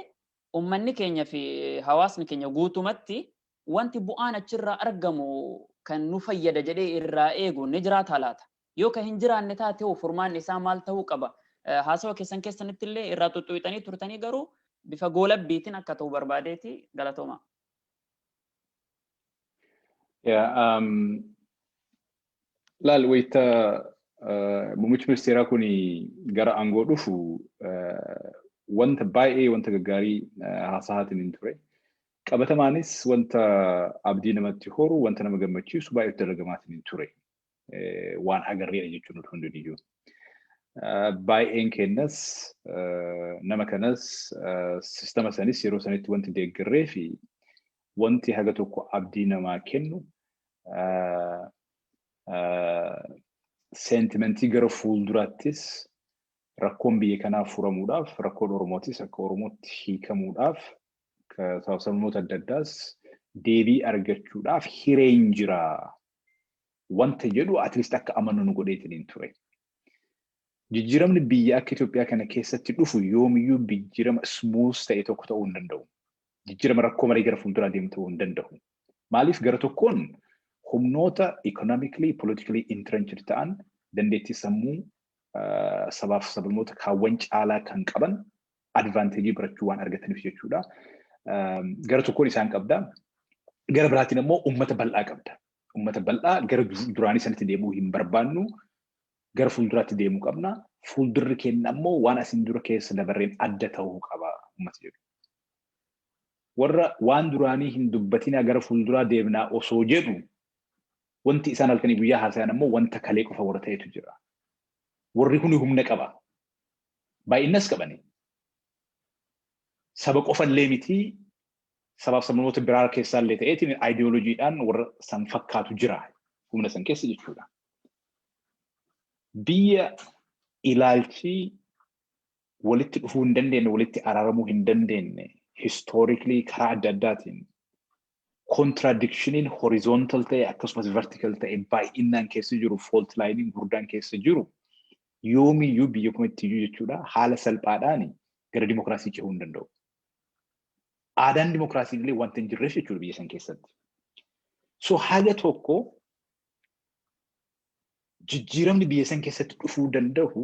ummanni keenya fi hawaasni keenya guutumatti wanti bu'aan achirraa argamu kan nu fayyada jedhee irraa eegu ni jiraata laata. Yoo ka hin jiraanne taate furmaan isaa maal ta'uu qaba. Haasawa keessanitti illee irraa tuttuqxanii turtanii garuu bifa goolabbiitiin akka ta'u barbaadeeti galatooma. Laal wayita muummichi ministeeraa kun gara aangoo dhufu wanta baay'ee wanta gaggaarii haasa'aatiin hin ture. Qabatamaanis wanta abdii namatti horu wanta nama gammachiisu baay'ee dalagamaatiin hin ture. Waan agarreera jechuun hundiniyyuu. Baay'een kennas nama kanas sistema sanis yeroo sanitti wanti deeggarree fi wanti haga tokko abdii namaa kennu sentimentii gara fuulduraattis rakkoon biyya kanaa furamuudhaaf rakkoon Oromootis akka Oromootti hiikamuudhaaf sablamoota adda addaas deebii argachuudhaaf hireen jira wanta jedhu at least akka amanu nu godheetiin ture. Jijjiiramni biyya akka Itoophiyaa kana keessatti dhufu yoomiyyuu jijjiirama smooth ta'e tokko ta'uu hin danda'u. Jijjiirama rakkoo malee gara fuulduraa deemu ta'uu hin danda'u. Maaliif gara tokkoon humnoota economically, politically entrenched ta'an dandeettii sammuu sabaaf sablamoota kaawwan caalaa kan qaban advanteejii barachuu waan argataniif jechuudha. Gara tokkoon isaan qabda. Gara biraatiin immoo uummata bal'aa qabda. Uummata bal'aa gara duraanii sanatti deemuu hin barbaannu. Gara fuulduraatti deemuu qabna. Fuuldurri keenya ammoo waan asin dura keessa dabarreen adda ta'uu qaba uummata jedhu. Warra waan duraanii hin dubbatinaa gara fuulduraa deemnaa osoo jedhu wanti isaan halkanii guyyaa haasa'an ammoo wanta kalee qofa warra ta'etu jira. Warri kun humna qaba. Baay'innas qabani. saba qofallee miti sabaaf sabnoota biraa keessaallee ta'eetiin ideoloojiidhaan warra san fakkaatu jira humna san keessa jechuudha. Biyya ilaalchi walitti dhufuu hin dandeenye walitti araaramuu hin dandeenye historically karaa adda addaatiin contradictioniin horizontal ta'e akkasumas vertical ta'e baay'inaan keessa jiru fault linein gurdaan keessa jiru yoomiyyuu biyya kamittiyyuu jechuudha haala salphaadhaan gara dimokiraasii ce'uu hin danda'u. Aadaan dimokiraasii illee wanta hin jirre jechuudha biyya san keessatti. So haga tokko jijjiiramni biyya san keessatti dhufuu danda'u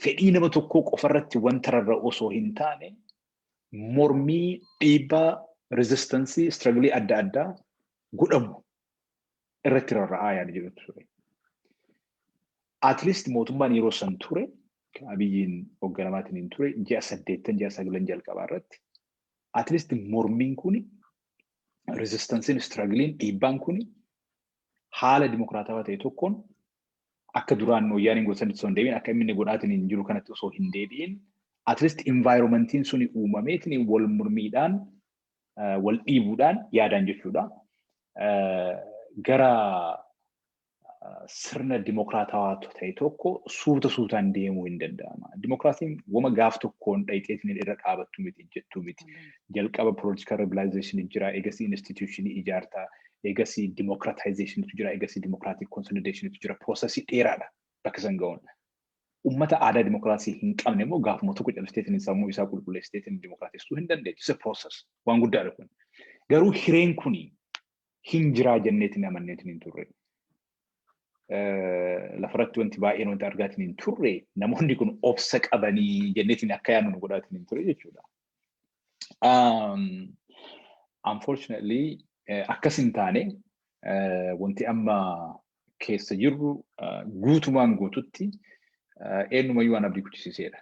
fedhii nama tokkoo qofarratti wanta rarra'u osoo hin taane mormii dhiibbaa resistance struggle adda addaa godhamu irratti rarra'aa yaada jedhutu ture. At least mootummaan yeroo san ture abiyyiin hoogganamaatiin ture ji'a 8 ji'a 9 jalqabaa irratti at least mormiin kuni resistance struggle dhiibbaan kuni haala dimokiraatawaa ta'e tokkoon akka duraan wayyaaniin gosanatti osoo hin deebiin akka inni godhaatiin jiru kanatti osoo hin deebiin at least environmentiin suni uumameetiin wal mormiidhaan wal dhiibuudhaan yaadaan jechuudha. Gara sirna dimokiraatawaa ta'e tokko suutaan deemuu hin danda'ama. Dimokiraasiin wama gaaf tokkoon dhayxeetiin irra dhaabattu miti jettuu miti. Jalqaba political liberalization jira, eegasii institutionii ijaartaa, eegasii democratization jira, eegasii democratic consolidation jira. Processii dheeraadha bakka san ga'uun. Ummata aadaa dimokiraasii hin qabne immoo gaafuma tokko callisteetiin sammuu isaa qulqulleessiteetiin dimokiraatessuu hin dandeessu. It's a process. Waan guddaadha kun. Garuu hireen kuni hin jiraa jenneetiin amanneetiin hin turre. Lafarratti wanti baay'een wanti argaatiin hin turre namoonni kun obsa qabanii jenneetiin akka yaadnu godhaatiin hin turre jechuudha. Unfortunately akkas hin taane wanti amma keessa jirru guutumaan guututti eenyumayyuu waan abdii kuchisiisedha.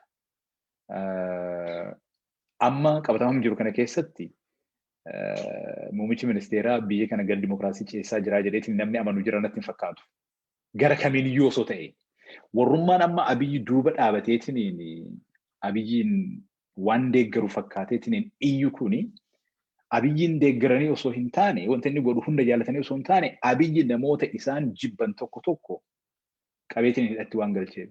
Amma qabatamaa jiru kana keessatti muummichi ministeeraa biyya kana gara dimokiraasii ceessaa jiraa jedheetiin namni amanu jira natti hin fakkaatu. Gara kamiiniyyuu osoo ta'e warrummaan amma abiyyi duuba dhaabateetiin abiyyiin waan deeggaru fakkaateetiin iyyu kuni abiyyiin deeggaranii osoo hin taane wanta inni godhu hunda jaalatanii osoo hin taane abiyyi namoota isaan jibban tokko tokko qabeetiin hidhatti waan galcheef.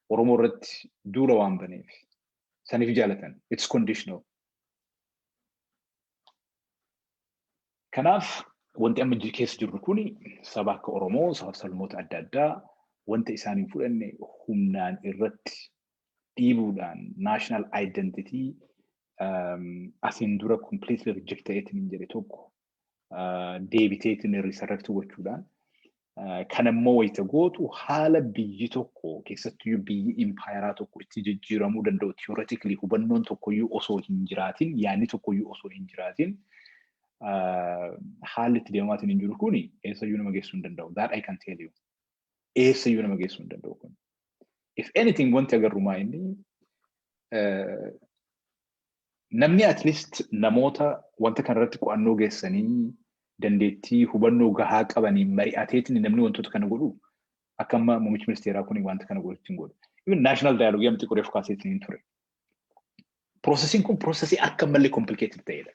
Oromoo irratti duula waan baneef saniif jaalatan. It's conditional. Kanaaf wanti amma keessa jirru kuni saba akka Oromoo, saba sablammoota adda addaa wanta isaaniin fudhanne humnaan irratti dhiibuudhaan national identity asiin dura completely reject ta'eetiin hin jedhe tokko deebiteetiin resurrect gochuudhaan kan ammoo wayita gootu haala biyyi tokko keessattuu biyyi impaayeraa tokko itti jijjiiramuu danda'u theoretically hubannoon tokkoyyuu osoo hin jiraatin yaadni tokkoyyuu osoo hin jiraatin haalli itti deemaatiin hin jiru kuni eessayyuu nama geessuu hin danda'u. That I can tell you. Eessayyuu nama geessuu hin danda'u kun. If anything wanti agarrumaa inni namni at least namoota wanta kanarratti qo'annoo geessanii dandeettii hubannoo gahaa qabanii mari'ateetiin namni wantoota kana godhu akka amma muummichi ministeeraa kun wanta kana godhutti hin godhu. Even national dialogue amti qoree fokaaseetiin hin ture. Processing kun processii akka malee complicated ta'edha.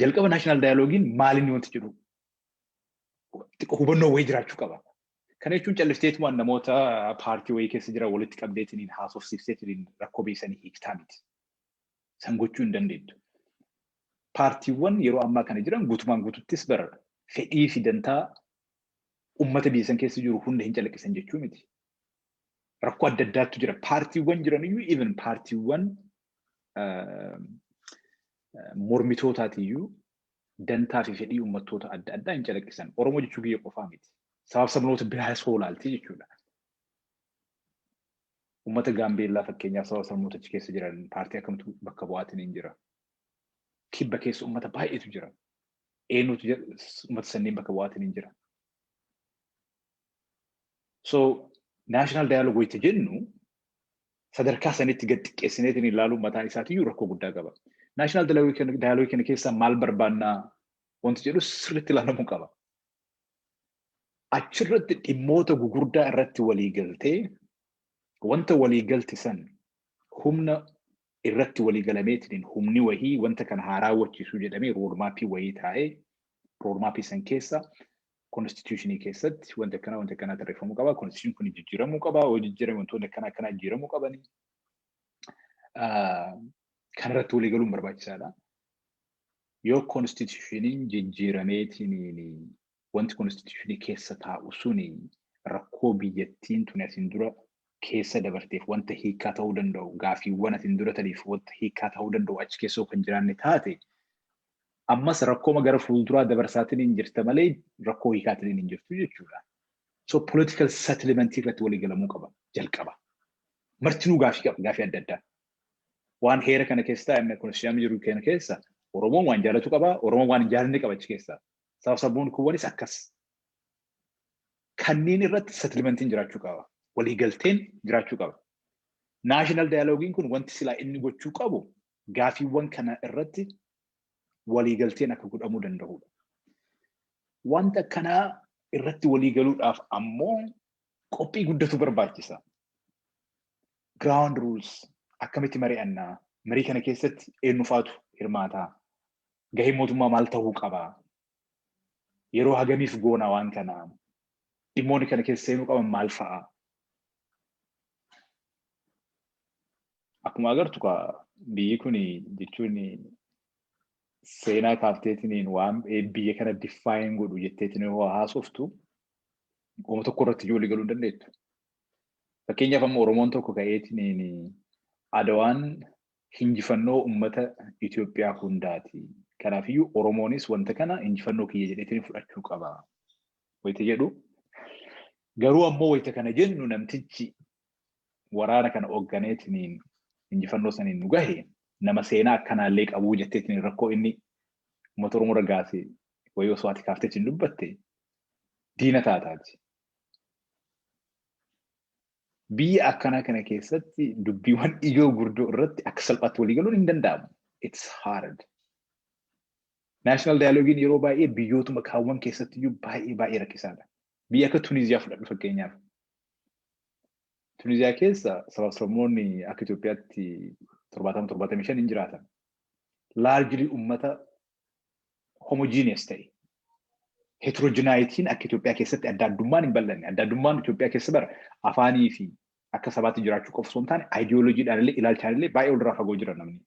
Jalqaba national dialoguein maalinni wanti jedhu hubannoo wayii jiraachuu qaba. Kana jechuun callisteetumaan namoota paartii wayii keessa jiran walitti qabdeetiin haasofsiifteetiin rakkoo beeksanii hiiktaa miti. San gochuu hin dandeettu. Paartiiwwan yeroo ammaa kana jiran guutumaan guututtis bara fedhii fi dantaa uummata biyya san keessa jiru hunda hin calaqqisan jechuu miti. Rakkoo adda addaatu jira. Paartiiwwan jiraniyyuu even paartiiwwan mormitootaatiyyuu dantaa fi fedhii uummattoota adda addaa hin calaqqisan. Oromoo jechuu biyya qofaa miti. Sabab sabnoota biraas hoolaalti jechuudha. Uummata Gaambeellaa fakkeenyaaf sabab sabnoota achi keessa jiran paartii akkamtu bakka bu'aatiin hin jira. Kibba keessa uummata baay'eetu jira. Eenyutu uummata sanneen bakka bu'aatiin hin jira. So national dialogue wayitti jennu sadarkaa sanitti gad xiqqeessineetiin ilaaluun mataan isaatiyyuu rakkoo guddaa qaba. National dialogue kana keessa maal barbaannaa wanti jedhu sirriitti ilaalamuu qaba. Achirratti dhimmoota gugurdaa irratti walii galtee wanta walii galti san humna irratti walii galameetiin humni wahii wanta kana haaraawwachiisuu jedhamee roodmaappii wahii taa'ee roodmaappii san keessa konstituushinii keessatti wanta akkanaa tarreeffamuu qaba. Konstituushinii kun jijjiiramuu qaba. Yoo jijjiirame wantoonni akkanaa jijjiiramuu qabani. Kanarratti walii galuun barbaachisaadha. Yoo konstituushiniin jijjiirameetiin wanti konstituushinii keessa taa'u suni rakkoo biyyattiin tuni asiin dura keessa dabarteef wanta hiikaa ta'uu danda'u gaafiiwwan asiin dura taliif wanta hiikaa ta'uu danda'u achi keessoo kan jiraanne taate ammas rakkooma gara fuulduraa dabarsaatiin hin jirta malee rakkoo hiikaatiin hin jirtu jechuudha. So political settlement irratti walii galamuu qaba jalqaba. Martinuu gaafii adda addaa. Waan heera kana keessa inni konstituushinii jiru kana keessa Oromoon waan jaalatu qaba, Oromoon waan hin jaalanne qaba achi keessa. Sababni kuwwanis akkas. Kanneen irratti settlementiin jiraachuu qaba. Waliigalteen jiraachuu qaba. National dialogiin kun wanti silaa inni gochuu qabu gaafiiwwan kana irratti waliigalteen akka godhamuu danda'udha. Wanta kanaa irratti waliigaluudhaaf ammoo qophii guddatu barbaachisa. Ground rules akkamitti mari'annaa? Marii kana keessatti eenyufaatu hirmaataa? Gahee mootummaa maal ta'uu qabaa? Yeroo hagamiif goona waan kanaa? Dhimmoonni kana keessa seenuu qaban maal fa'aa? Akkuma agartu biyyi kun jechuun seenaa kaafteetiin waan biyya kana define godhu jetteetiin yoo haasoftu uuma tokko irratti walii galuu dandeettu. Fakkeenyaaf amma Oromoon tokko ka'eetiin Adawaan injifannoo uummata Itoophiyaa hundaati. Kanaafiyyuu Oromoonis wanta kana injifannoo kiyya jedheetiin fudhachuu qaba. Wayita jedhu garuu ammoo wayita kana jennu namtichi waraana kana hoogganeetiin injifannoo saniin nu gahe nama seenaa akkanaallee qabuu jetteetiin rakkoo inni uummata Oromoo ragaase wayii osoo ati kaafteetiin dubbatte diina taataati. Biyya akkanaa kana keessatti dubbiiwwan ijoo gurdoo irratti akka salphaatti walii galuun hin danda'amu. It's hard. National dialogiin yeroo baay'ee biyyootuma kaawwan keessatti iyyuu baay'ee rakkisaadha. Biyya akka Tuniziyaa fudhadhu fakkeenyaaf. Tuniziyaa keessa sablammoonni akka Itoophiyaatti 75 hin jiraatan. Largely uummata homogeneous ta'e. Heterogeneitiin akka Itoophiyaa keessatti adda addummaan hin bal'anne. Adda addummaan Itoophiyaa keessa bara afaanii fi akka sabaatti jiraachuu qofa osoo hin taane ideoloojiidhaan illee ilaalchaan illee baay'ee walirraa fagoo jira namni.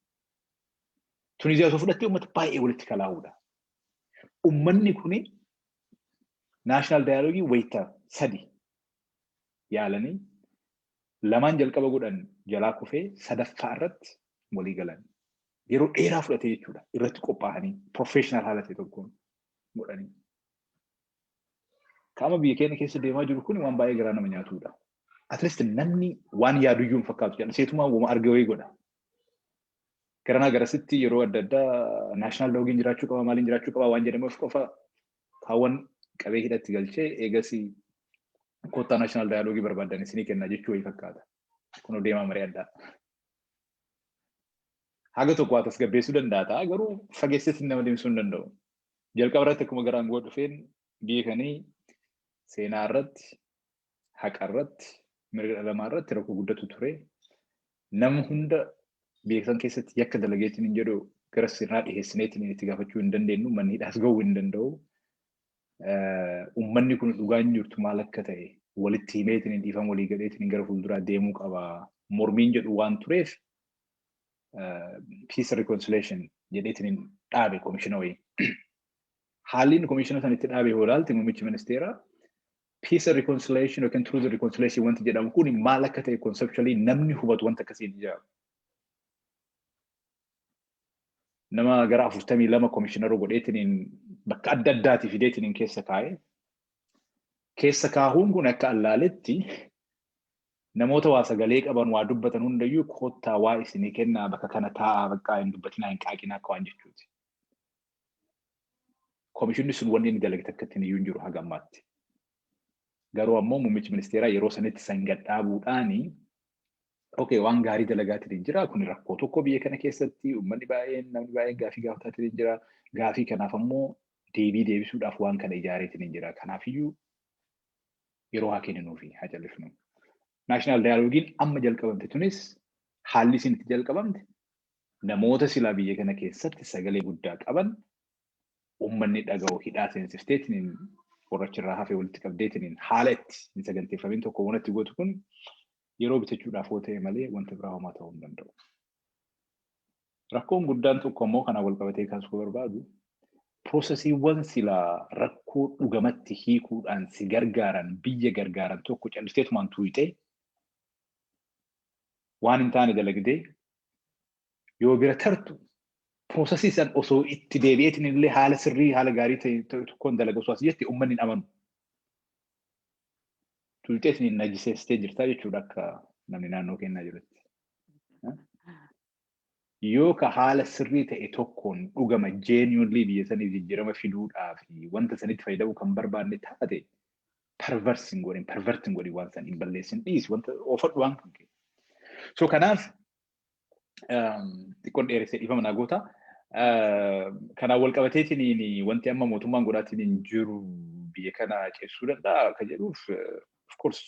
Tuniziyaa osoo fudhattee uummata baay'ee walitti kalaa'uudha. Uummanni kuni national dialogue wayita 3 yaalanii lamaan jalqaba godhan jalaa kufee sadaffaa irratti walii galan. Yeroo dheeraa fudhatee jechuudha. Irratti qophaa'anii professional haala ta'e tokkoon godhanii. Kaama biyya keenya keessa deemaa jiru kun waan baay'ee garaa nama nyaatudha. At least namni waan yaaduyyuu hin fakkaatu jedhan seetumaan wama arga wayii godha. Garanaa garasitti yeroo adda addaa national dialogiin jiraachuu qaba maaliin jiraachuu qaba waan jedhamuuf qofa kaawwan qabee hidhatti galchee eegasii kottaa national dialogii barbaadan isinii kennaa jechuu wayii fakkaata. Kun deemaa marii addaa. Haga tokko waa tasgabbeessuu danda'a garuu fageesseetti nama deemsuu hin danda'u. Jalqaba irratti akkuma garaan goo dhufeen biyya kanii seenaa irratti, haqa irratti, mirga dhala namaa irratti rakkoo guddatu ture. Nama hunda biyya san keessatti yakka dalageetiin hin jedhu gara sirnaa dhiheessineetiin itti gaafachuu hin dandeenyu, manni hidhaas gahuu hin danda'u. Uummanni kun dhugaan jirtu maal akka ta'e walitti himeetiin dhiifama walii galeetiin gara fuulduraa deemuu qaba. Mormiin jedhu waan tureef peace reconciliation jedheetiin dhaabe komishina wayii. Haalli komishina san itti dhaabe yoo ilaalte muummichi ministeeraa peace reconciliation yookiin truth reconciliation wanti jedhamu kun maal akka ta'e conceptually namni hubatu wanta akkasiin ijaaru. Nama gara 42 komishinaroo godheetiin bakka adda addaati fideetiin keessa kaa'e. Keessa kaahuun kun akka allaaletti namoota waa sagalee qaban waa dubbatan hundayyuu kottaa waa isinii kennaa bakka kana taa'aa bakka hin dubbatinaa hin qaaqinaa akka waan jechuuti. Komishinni sun wanni inni dalagate akka ittiin iyyuu hin jiru haga ammaatti. Garuu ammoo muummichi ministeeraa yeroo sanitti sangaa dhaabuudhaani waan gaarii dalagaatiin jira. Kun rakkoo tokko biyya kana keessatti uummanni baay'een namni baay'een gaafii gaafataatiin jira. Gaafii kanaaf ammoo deebisuudhaaf waan kana ijaareetiin jira. Kanaafiyyuu yeroo haa kenninuufi haa jallisnu. National dialogiin amma jalqabamte tunis haalli isin itti jalqabamte namoota silaa biyya kana keessatti sagalee guddaa qaban uummanni dhaga'u hidhaa seensifteetiin qorrachirraa hafee walitti qabdeetiin haala itti hin saganteeffamin tokko wanatti gootu kun yeroo bitachuudhaaf yoo ta'e malee wanta biraa homaa ta'uu hin danda'u. Rakkoon guddaan tokko immoo kanaan wal qabatee kaasuu barbaadu piroosesiiwwan silaa rakkoo dhugamatti hiikuudhaan si gargaaran biyya gargaaran tokko callisteetumaan tuuyitee waan hin taane dalagdee yoo bira tartu piroosesii san osoo itti deebi'eetiin illee haala sirrii haala gaarii ta'e tokkoon dalaga osoo as jette uummanni hin amanu. Tuuyiteetiin najiseessitee jirtaa jechuudha akka namni naannoo kennaa jirutti. Yoo ka haala sirrii ta'e tokkoon dhugama genuinely biyya sanii jijjiirama fiduudhaaf wanta sanitti fayyadamuu kan barbaanne taate perverting godhin waan san hin balleessin dhiisi wanta oofadhu waan kan kennu. So kanaaf xiqqoon dheeressee dhiifama naa goota. Kanaan wal qabateetiin wanti amma mootummaan godhaatiin jiru biyya kana ceessuu danda'a kan jedhuuf of course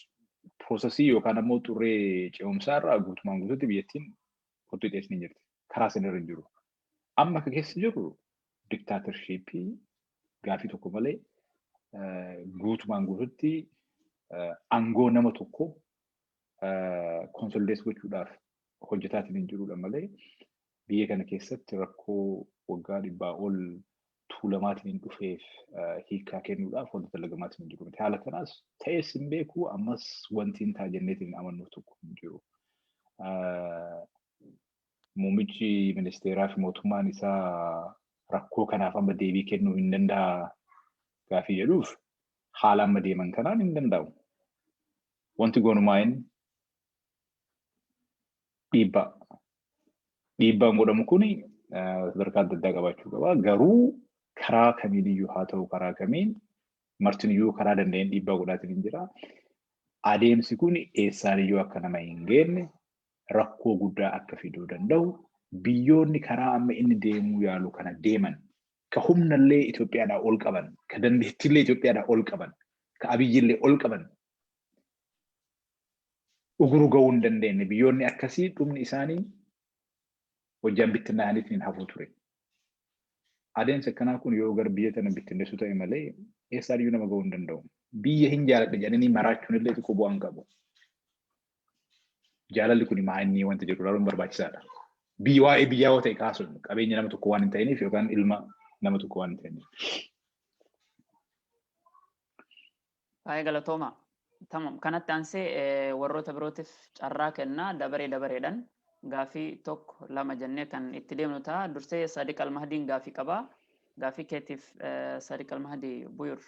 piroosesii yookaan ammoo xurree ce'umsaarraa guutumaan guutuutti biyyattiin kottuu dhiyeessanii jirti. Karaa sanarra hin jiru. Amma akka keessa jiru diktaatershiippii gaafii tokko malee guutumaan guutuutti aangoo nama tokko konsolidees gochuudhaaf hojjetaatiin hin jirudha malee biyya kana keessatti rakkoo waggaa 100 ol tuulamaatiin hin dhufeef hiikaa kennuudhaaf wanta dalagamaatiin hin jiru. Haala kanaas ta'es hin beeku ammas wanti hin ta'a jenneetiin amannuuf tokko hin jiru. Muummichi ministeeraa fi mootummaan isaa rakkoo kanaaf amma deebii kennuu hin danda'a gaafii jedhuuf haala amma deeman kanaan hin danda'u. Wanti goonumaan dhiibbaan godhamu kun sadarkaa adda addaa qabaachuu qaba. Garuu karaa kamiiniyyuu haa ta'u karaa kamiin martiniyyuu karaa danda'een dhiibbaa godhaatiin hin jira. Adeemsi kun eessaaniyyuu akka nama hin geenne rakkoo guddaa akka fiduu danda'u biyyoonni karaa amma inni deemuu yaalu kana deeman ka humnallee Itoophiyaadhaa ol qaban ka dandeettiillee Itoophiyaadhaa ol qaban ka abiyyillee ol qaban uguru ga'uu hin dandeenye biyyoonni akkasii dhumni isaanii hojjaan bittinnaa'aniitiin hafuu ture. Adeemsi akkanaa kun yoo gara biyya tana bittinneessu ta'e malee eessaaniyyuu nama ga'uu hin danda'u. Biyya hin jaaladha jedhanii maraachuun illee xiqqoo bu'aa hin qabu. Jaalalli kun maa inni wanta jedhu ilaaluun barbaachisaadha. Waa'ee biyyaa yoo ta'e kaasuun qabeenya nama tokko waan hin ta'iniif yookaan ilma nama tokko waan hin ta'iniif. Baay'ee galatooma. Tamam kanatti aansee warroota birootiif carraa kennaa dabareedhaan gaafii tokko lama jennee kan itti deemnu ta'a. Dursee Sadiq Almahdiin gaafii qaba. Gaafii keetiif Sadiq Almahdi Buyur.